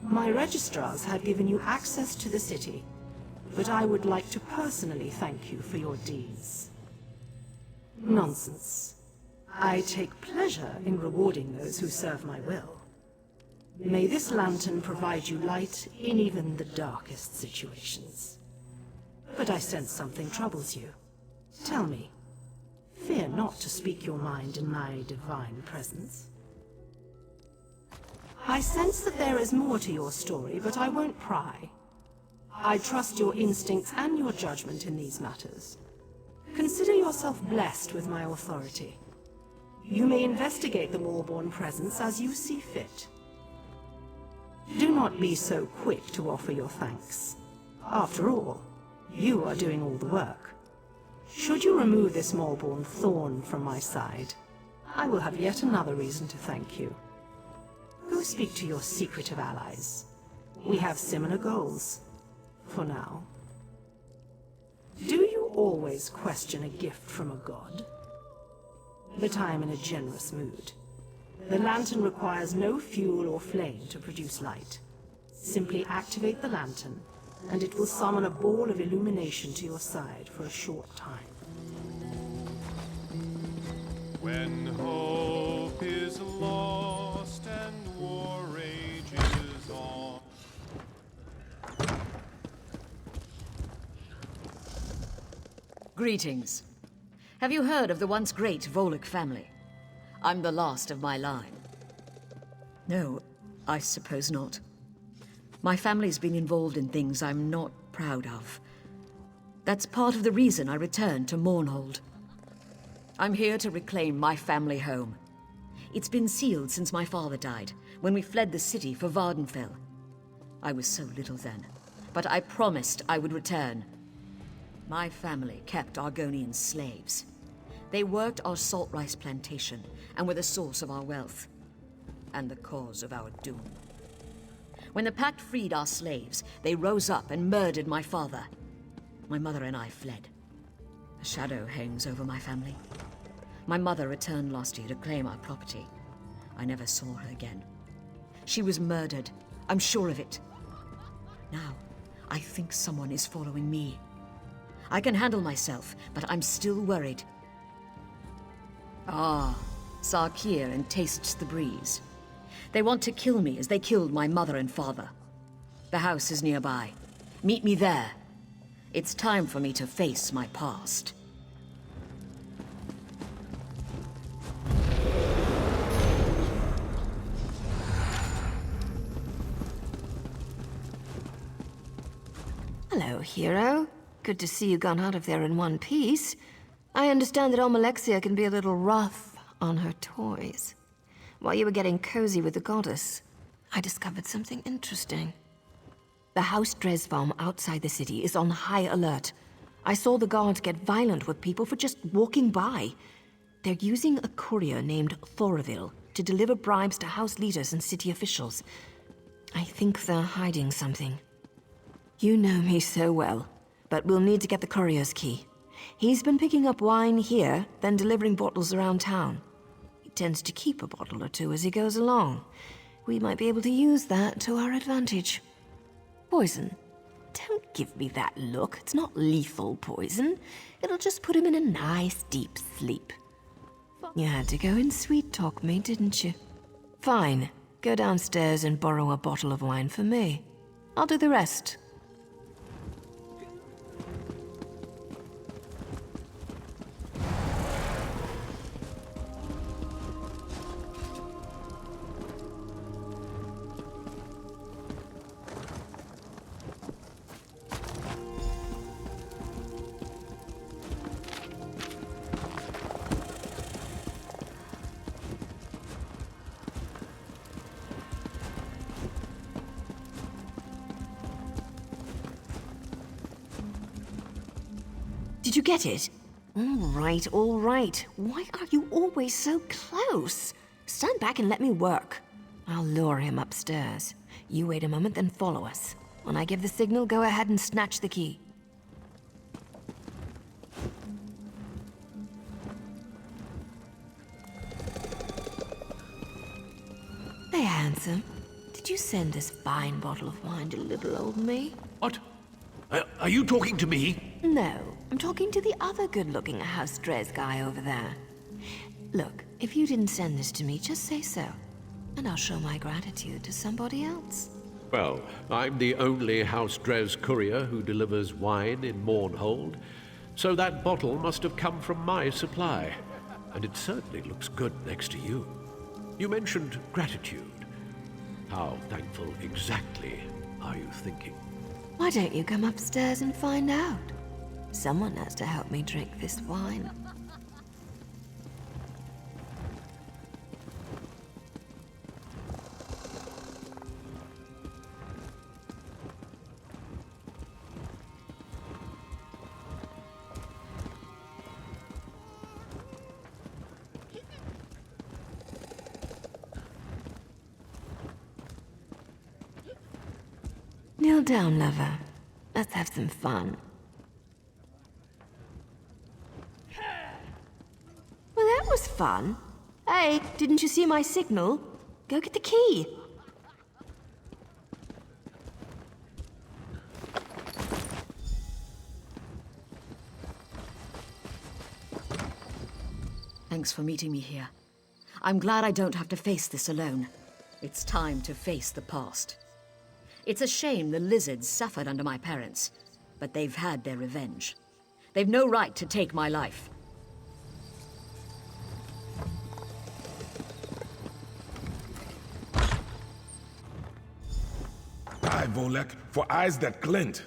My registrars have given you access to the city, but I would like to personally thank you for your deeds. Nonsense. I take pleasure in rewarding those who serve my will. May this lantern provide you light in even the darkest situations. But I sense something troubles you. Tell me. Fear not to speak your mind in my divine presence. I sense that there is more to your story, but I won't pry. I trust your instincts and your judgment in these matters. Consider yourself blessed with my authority. You may investigate the Moorborn presence as you see fit. Do not be so quick to offer your thanks. After all, you are doing all the work. Should you remove this Moorborn thorn from my side, I will have yet another reason to thank you. Go speak to your secretive allies. We have similar goals, for now. Do you always question a gift from a god? But I am in a generous mood. The lantern requires no fuel or flame to produce light. Simply activate the lantern, and it will summon a ball of illumination to your side for a short time. When hope is lost and war rages on. Greetings. Have you heard of the once great Volek family? I'm the last of my line. No, I suppose not. My family's been involved in things I'm not proud of. That's part of the reason I returned to Mournhold. I'm here to reclaim my family home. It's been sealed since my father died, when we fled the city for Vardenfell. I was so little then, but I promised I would return. My family kept Argonian slaves. They worked our salt rice plantation and were the source of our wealth, and the cause of our doom. When the Pact freed our slaves, they rose up and murdered my father. My mother and I fled. A shadow hangs over my family. My mother returned last year to claim our property. I never saw her again. She was murdered. I'm sure of it. Now, I think someone is following me. I can handle myself, but I'm still worried. Ah, Sarkir and Tastes the Breeze. They want to kill me as they killed my mother and father. The house is nearby. Meet me there. It's time for me to face my past. Hello, hero. Good to see you gone out of there in one piece. I understand that Almalexia can be a little rough on her toys. While you were getting cozy with the goddess, I discovered something interesting. The House Dresvarm outside the city is on high alert. I saw the guards get violent with people for just walking by. They're using a courier named Thoraville to deliver bribes to house leaders and city officials. I think they're hiding something. You know me so well, but we'll need to get the courier's key. He's been picking up wine here, then delivering bottles around town. He tends to keep a bottle or two as he goes along. We might be able to use that to our advantage. Poison. Don't give me that look. It's not lethal poison. It'll just put him in a nice deep sleep. You had to go and sweet-talk me, didn't you? Fine. Go downstairs and borrow a bottle of wine for me. I'll do the rest. Did you get it? All right. Why are you always so close? Stand back and let me work. I'll lure him upstairs. You wait a moment, then follow us. When I give the signal, go ahead and snatch the key. Hey, handsome. Did you send this fine bottle of wine to little old me? What? Are you talking to me? No, I'm talking to the other good-looking House Drez guy over there. Look, if you didn't send this to me, just say so. And I'll show my gratitude to somebody else. Well, I'm the only House Drez courier who delivers wine in Mournhold, so that bottle must have come from my supply. And it certainly looks good next to you. You mentioned gratitude. How thankful exactly are you thinking? Why don't you come upstairs and find out? Someone has to help me drink this wine. Kneel down, lover. Let's have some fun. Well, that was fun. Hey, didn't you see my signal? Go get the key. Thanks for meeting me here. I'm glad I don't have to face this alone. It's time to face the past. It's a shame the lizards suffered under my parents, but they've had their revenge. They've no right to take my life. Die, Volek, for eyes that glint.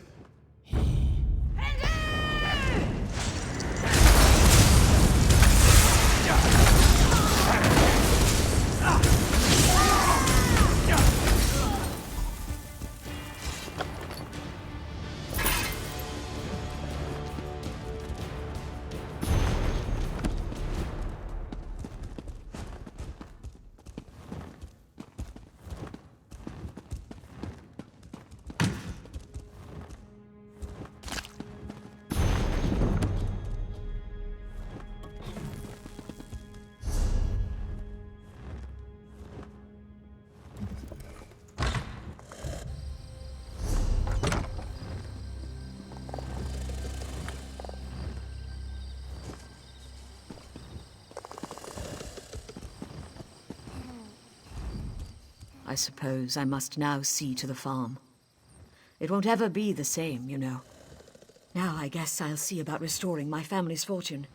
I suppose I must now see to the farm. It won't ever be the same, you know. Now I guess I'll see about restoring my family's fortune.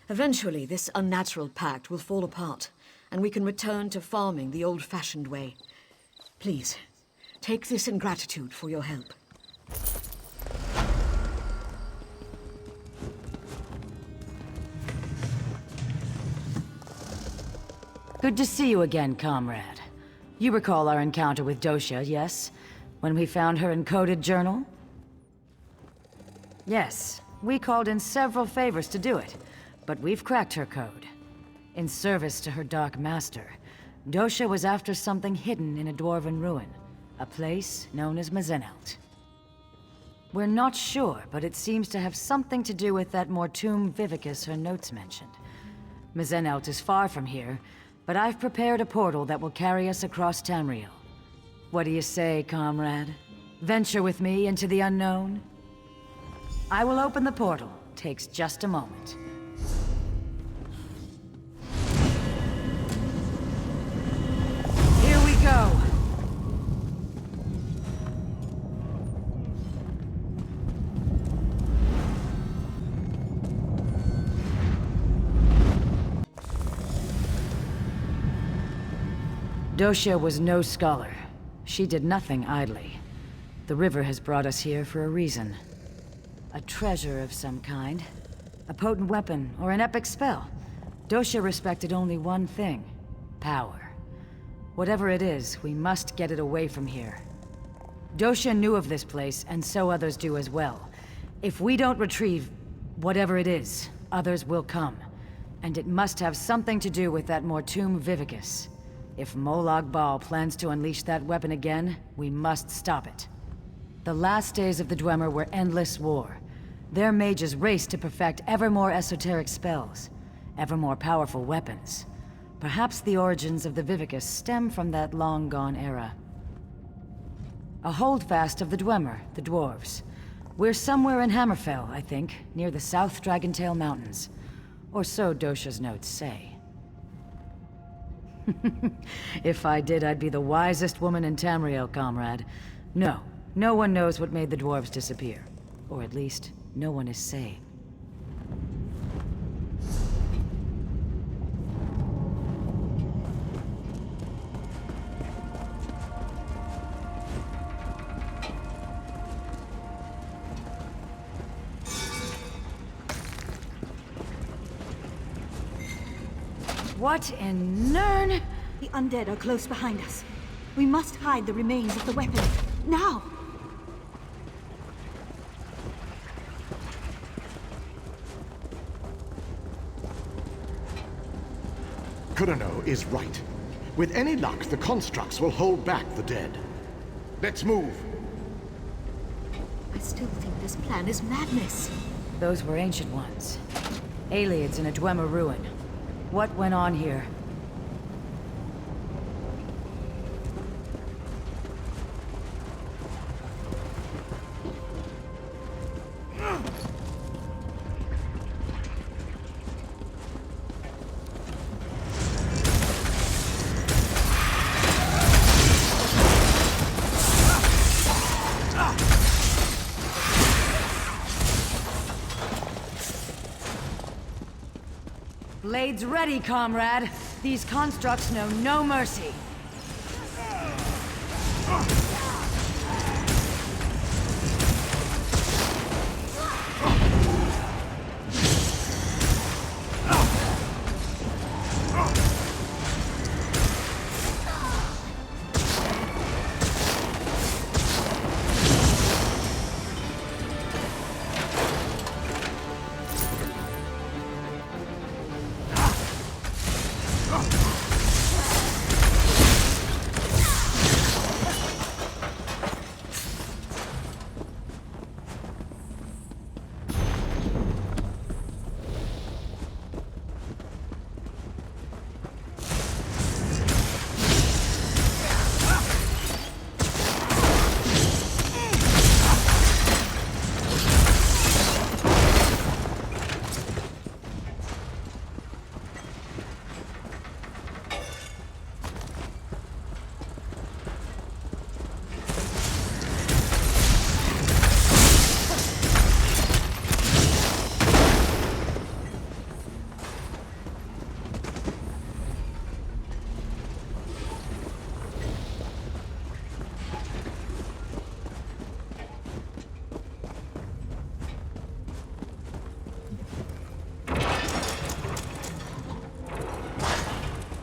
Eventually, this unnatural pact will fall apart, and we can return to farming the old-fashioned way. Please, take this in gratitude for your help. Good to see you again, comrade. You recall our encounter with Dosha, yes? When we found her encoded journal? Yes, we called in several favors to do it, but we've cracked her code. In service to her Dark Master, Dosha was after something hidden in a dwarven ruin, a place known as Mazenelt. We're not sure, but it seems to have something to do with that Mortum Vivicus her notes mentioned. Mazenelt is far from here, but I've prepared a portal that will carry us across Tamriel. What do you say, comrade? Venture with me into the unknown? I will open the portal. Takes just a moment. Here we go! Dosha was no scholar. She did nothing idly. The river has brought us here for a reason. A treasure of some kind. A potent weapon or an epic spell. Dosha respected only one thing. Power. Whatever it is, we must get it away from here. Dosha knew of this place, and so others do as well. If we don't retrieve whatever it is, others will come. And it must have something to do with that Mortum Vivicus. If Molag Bal plans to unleash that weapon again, we must stop it. The last days of the Dwemer were endless war. Their mages raced to perfect ever more esoteric spells, ever more powerful weapons. Perhaps the origins of the Vivicus stem from that long-gone era. A holdfast of the Dwemer, the dwarves. We're somewhere in Hammerfell, I think, near the South Dragontail Mountains. Or so Dosha's notes say. If I did, I'd be the wisest woman in Tamriel, comrade. No, no one knows what made the dwarves disappear. Or at least, no one is sane. What in Nirn? The undead are close behind us. We must hide the remains of the weapon. Now! Kurano is right. With any luck, the constructs will hold back the dead. Let's move. I still think this plan is madness. Those were ancient ones. Aliens in a Dwemer ruin. What went on here? Blades ready, comrade. These constructs know no mercy.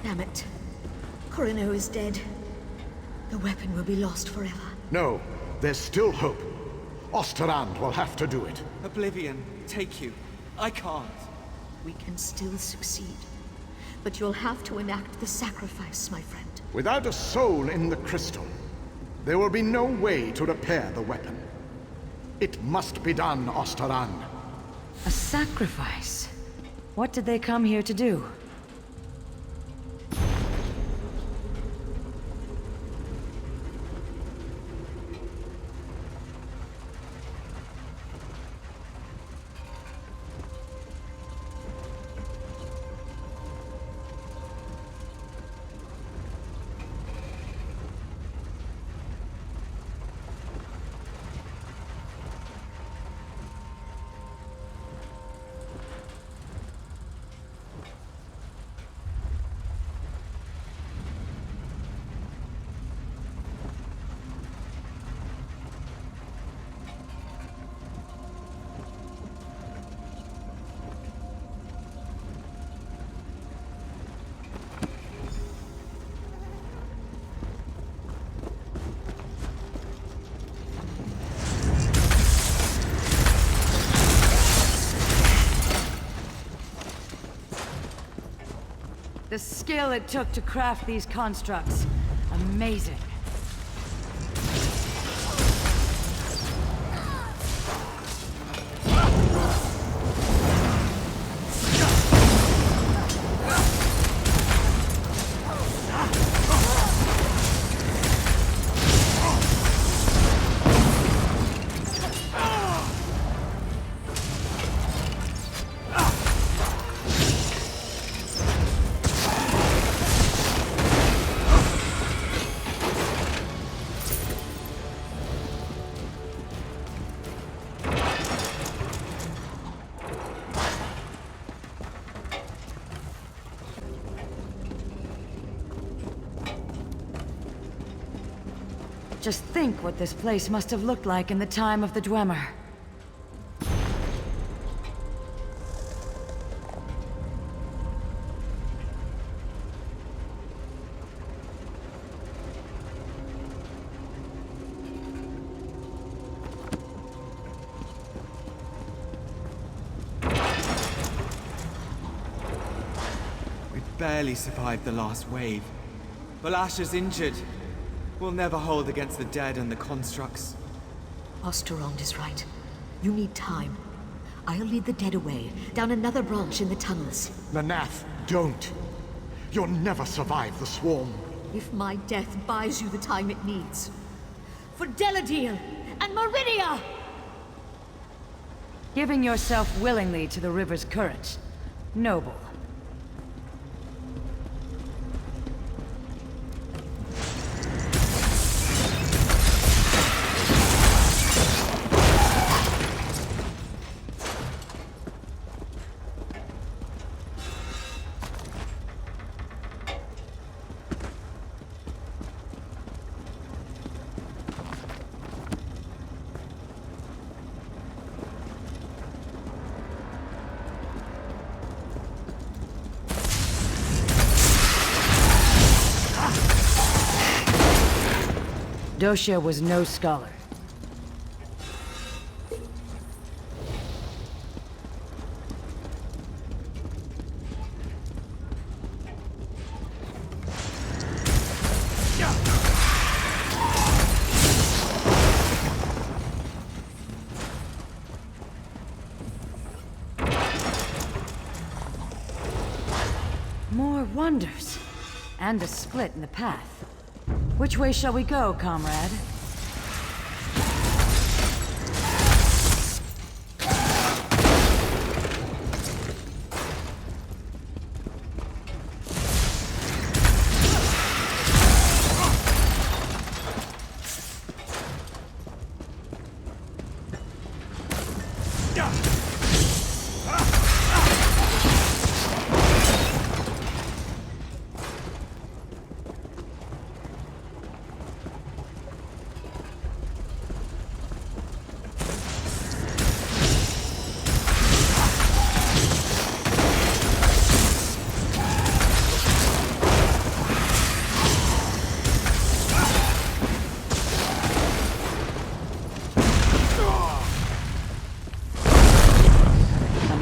Damn it. Kurano is dead. The weapon will be lost forever. No, there's still hope. Osterand will have to do it. Oblivion, take you. I can't. We can still succeed. But you'll have to enact the sacrifice, my friend. Without a soul in the crystal, there will be no way to repair the weapon. It must be done, Osterand. A sacrifice? What did they come here to do? The skill it took to craft these constructs. Amazing. Just think what this place must have looked like in the time of the Dwemer. We barely survived the last wave. Valasha's injured. We'll never hold against the dead and the constructs. Osterond is right. You need time. I'll lead the dead away, down another branch in the tunnels. Manath, don't. You'll never survive the swarm. If my death buys you the time it needs. For Deladil and Meridia! Giving yourself willingly to the river's current. Noble. Dosha was no scholar. More wonders. And a split in the path. Which way shall we go, comrade?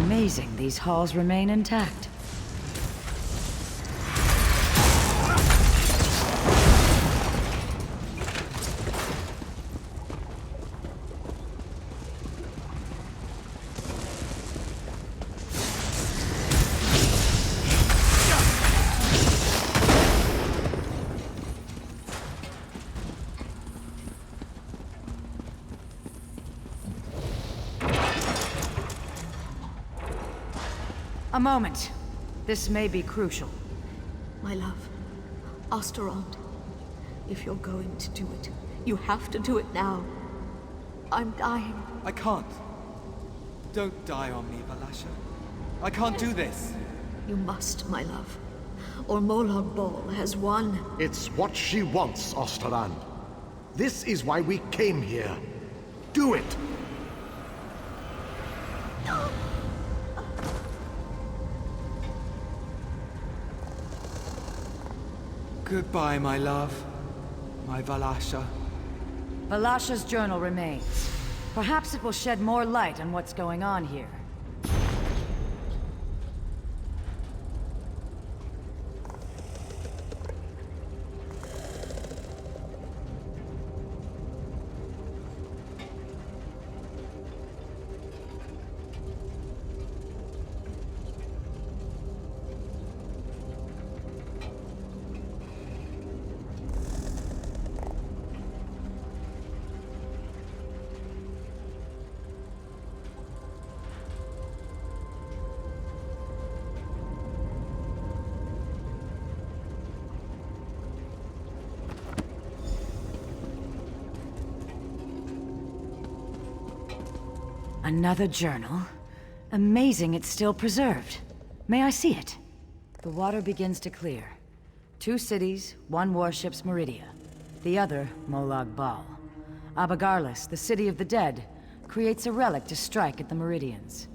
Amazing these halls remain intact. A moment. This may be crucial. My love, Osterond, if you're going to do it, you have to do it now. I'm dying. I can't. Don't die on me, Valasha. I can't do this. You must, my love. Or Molog Ball has won. It's what she wants, Osterland. This is why we came here. Do it! Goodbye, my love. My Valasha. Valasha's journal remains. Perhaps it will shed more light on what's going on here. Another journal? Amazing it's still preserved. May I see it? The water begins to clear. 2 cities, 1 warship's Meridia. The other, Molag Bal. Abagarlis, the city of the dead, creates a relic to strike at the Meridians.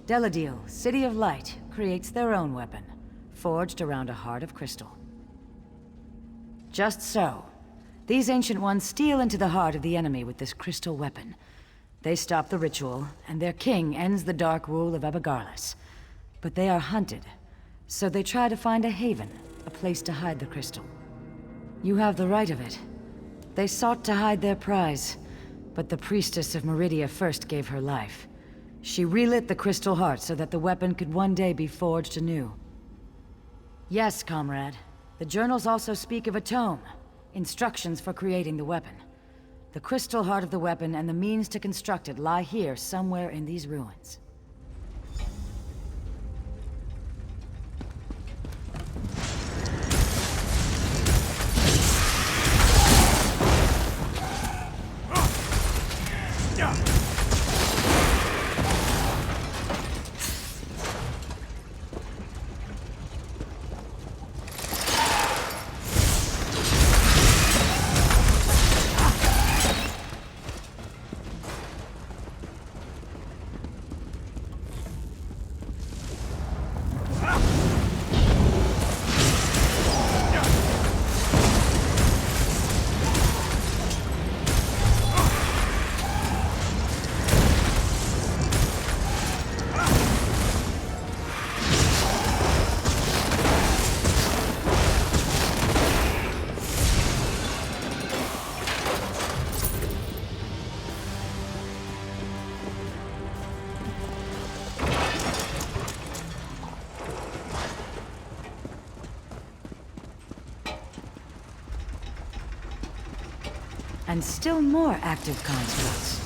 Deladil, City of Light, creates their own weapon, forged around a heart of crystal. Just so. These Ancient Ones steal into the heart of the enemy with this crystal weapon. They stop the ritual, and their king ends the dark rule of Abagarlis. But they are hunted, so they try to find a haven, a place to hide the crystal. You have the right of it. They sought to hide their prize, but the priestess of Meridia first gave her life. She relit the crystal heart so that the weapon could one day be forged anew. Yes, comrade. The journals also speak of a tome, instructions for creating the weapon. The crystal heart of the weapon and the means to construct it lie here somewhere in these ruins. And still more active constructs.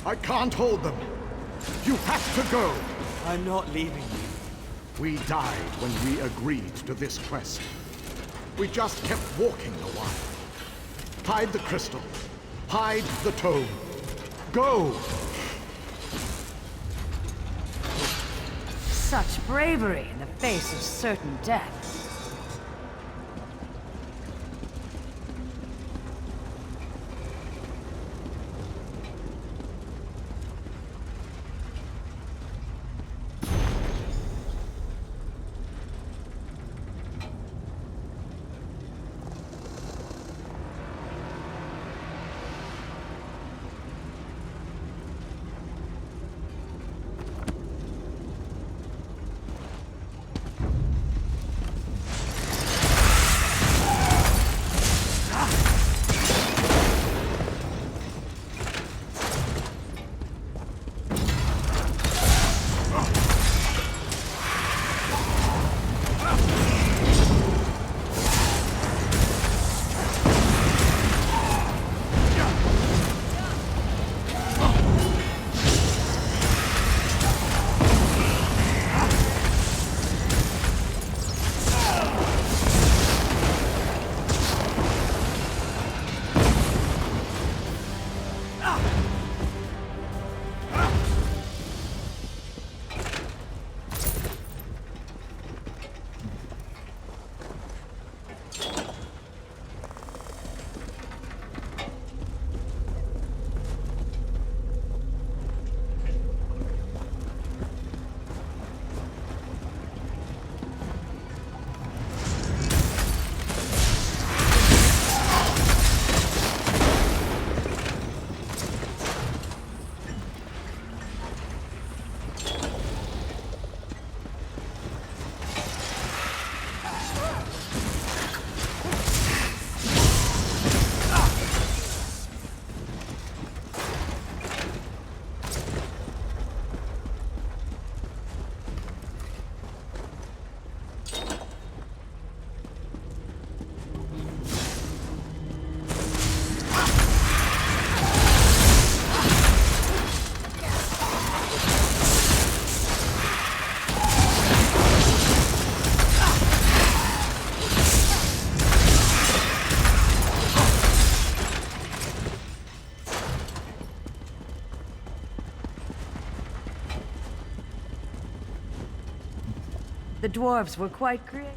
I can't hold them. You have to go. I'm not leaving you. We died when we agreed to this quest. We just kept walking a while. Hide the crystal. Hide the tome. Go! Such bravery in the face of certain death. The dwarves were quite creative.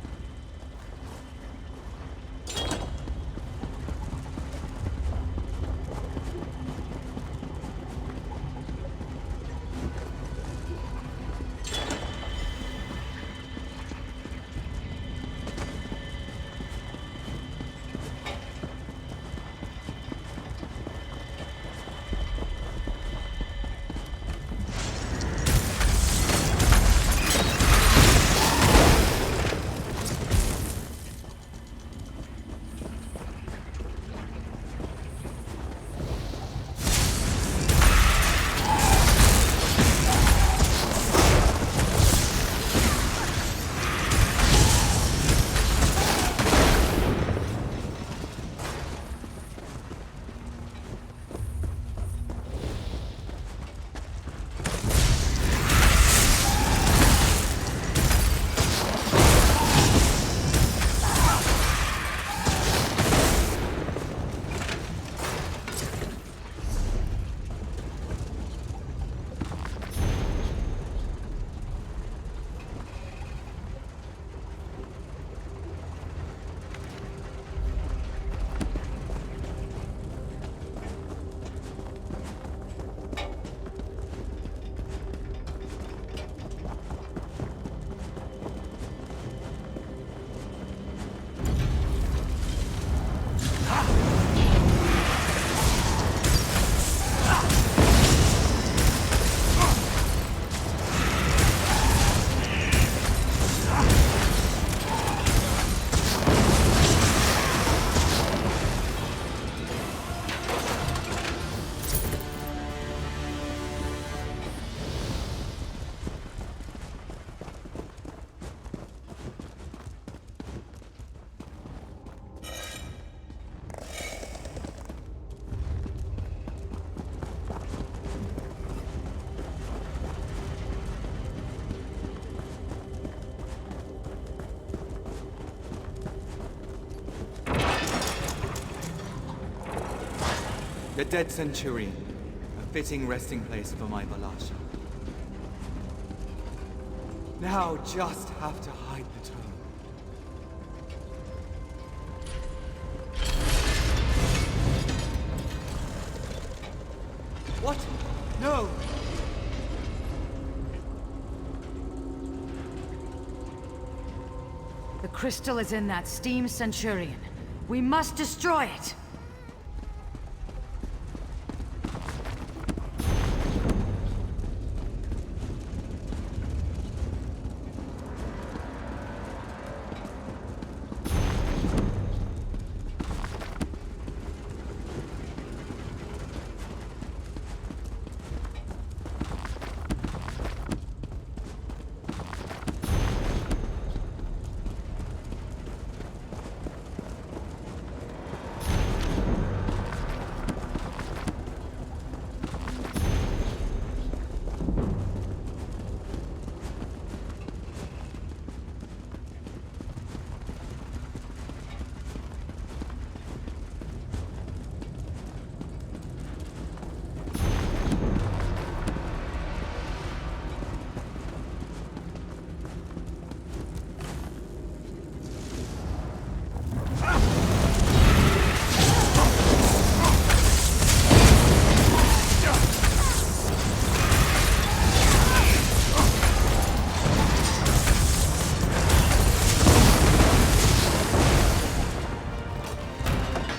The dead Centurion. A fitting resting place for my Balasha. Now just have to hide the tome. What? No! The crystal is in that steam Centurion. We must destroy it!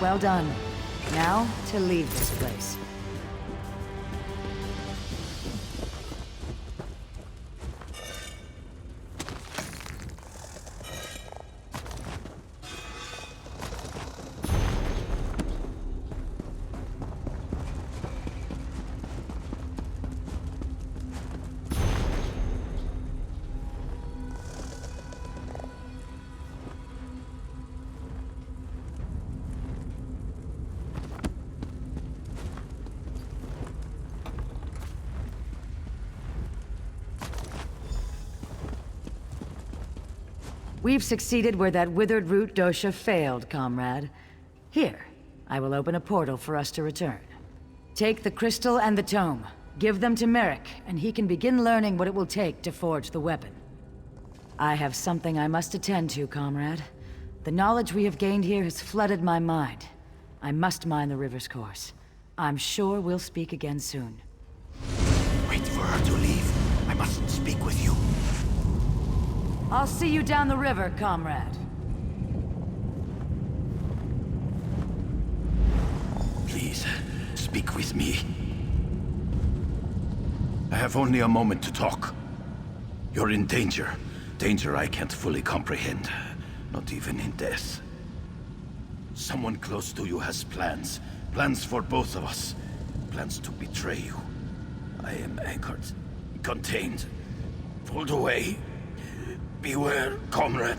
Well done. Now, to leave this place. We've succeeded where that withered root dosha failed, comrade. Here, I will open a portal for us to return. Take the crystal and the tome. Give them to Merrick, and he can begin learning what it will take to forge the weapon. I have something I must attend to, comrade. The knowledge we have gained here has flooded my mind. I must mind the river's course. I'm sure we'll speak again soon. Wait for her to leave. I must speak with you. I'll see you down the river, comrade. Please, speak with me. I have only a moment to talk. You're in danger. Danger I can't fully comprehend. Not even in death. Someone close to you has plans. Plans for both of us. Plans to betray you. I am anchored. Contained. Pulled away. Beware, comrade.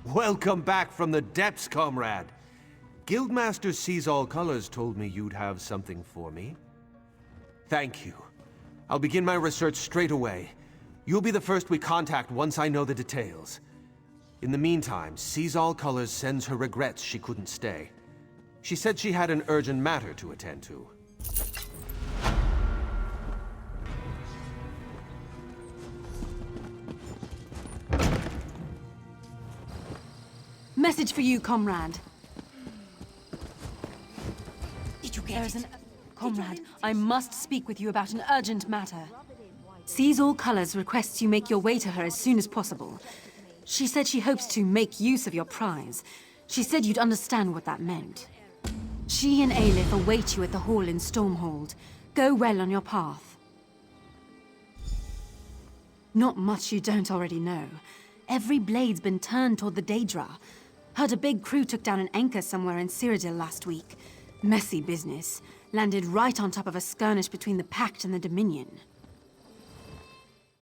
Welcome back from the depths, comrade. Guildmaster Sees All Colors told me you'd have something for me. Thank you. I'll begin my research straight away. You'll be the first we contact once I know the details. In the meantime, Sees All Colors sends her regrets she couldn't stay. She said she had an urgent matter to attend to. Message for you, comrade. Did you get it? Comrade, I must speak with you about an urgent matter. Sees All Colors requests you make your way to her as soon as possible. She said she hopes to make use of your prize. She said you'd understand what that meant. She and Aelith await you at the hall in Stormhold. Go well on your path. Not much you don't already know. Every blade's been turned toward the Daedra. Heard a big crew took down an anchor somewhere in Cyrodiil last week. Messy business. Landed right on top of a skirmish between the Pact and the Dominion.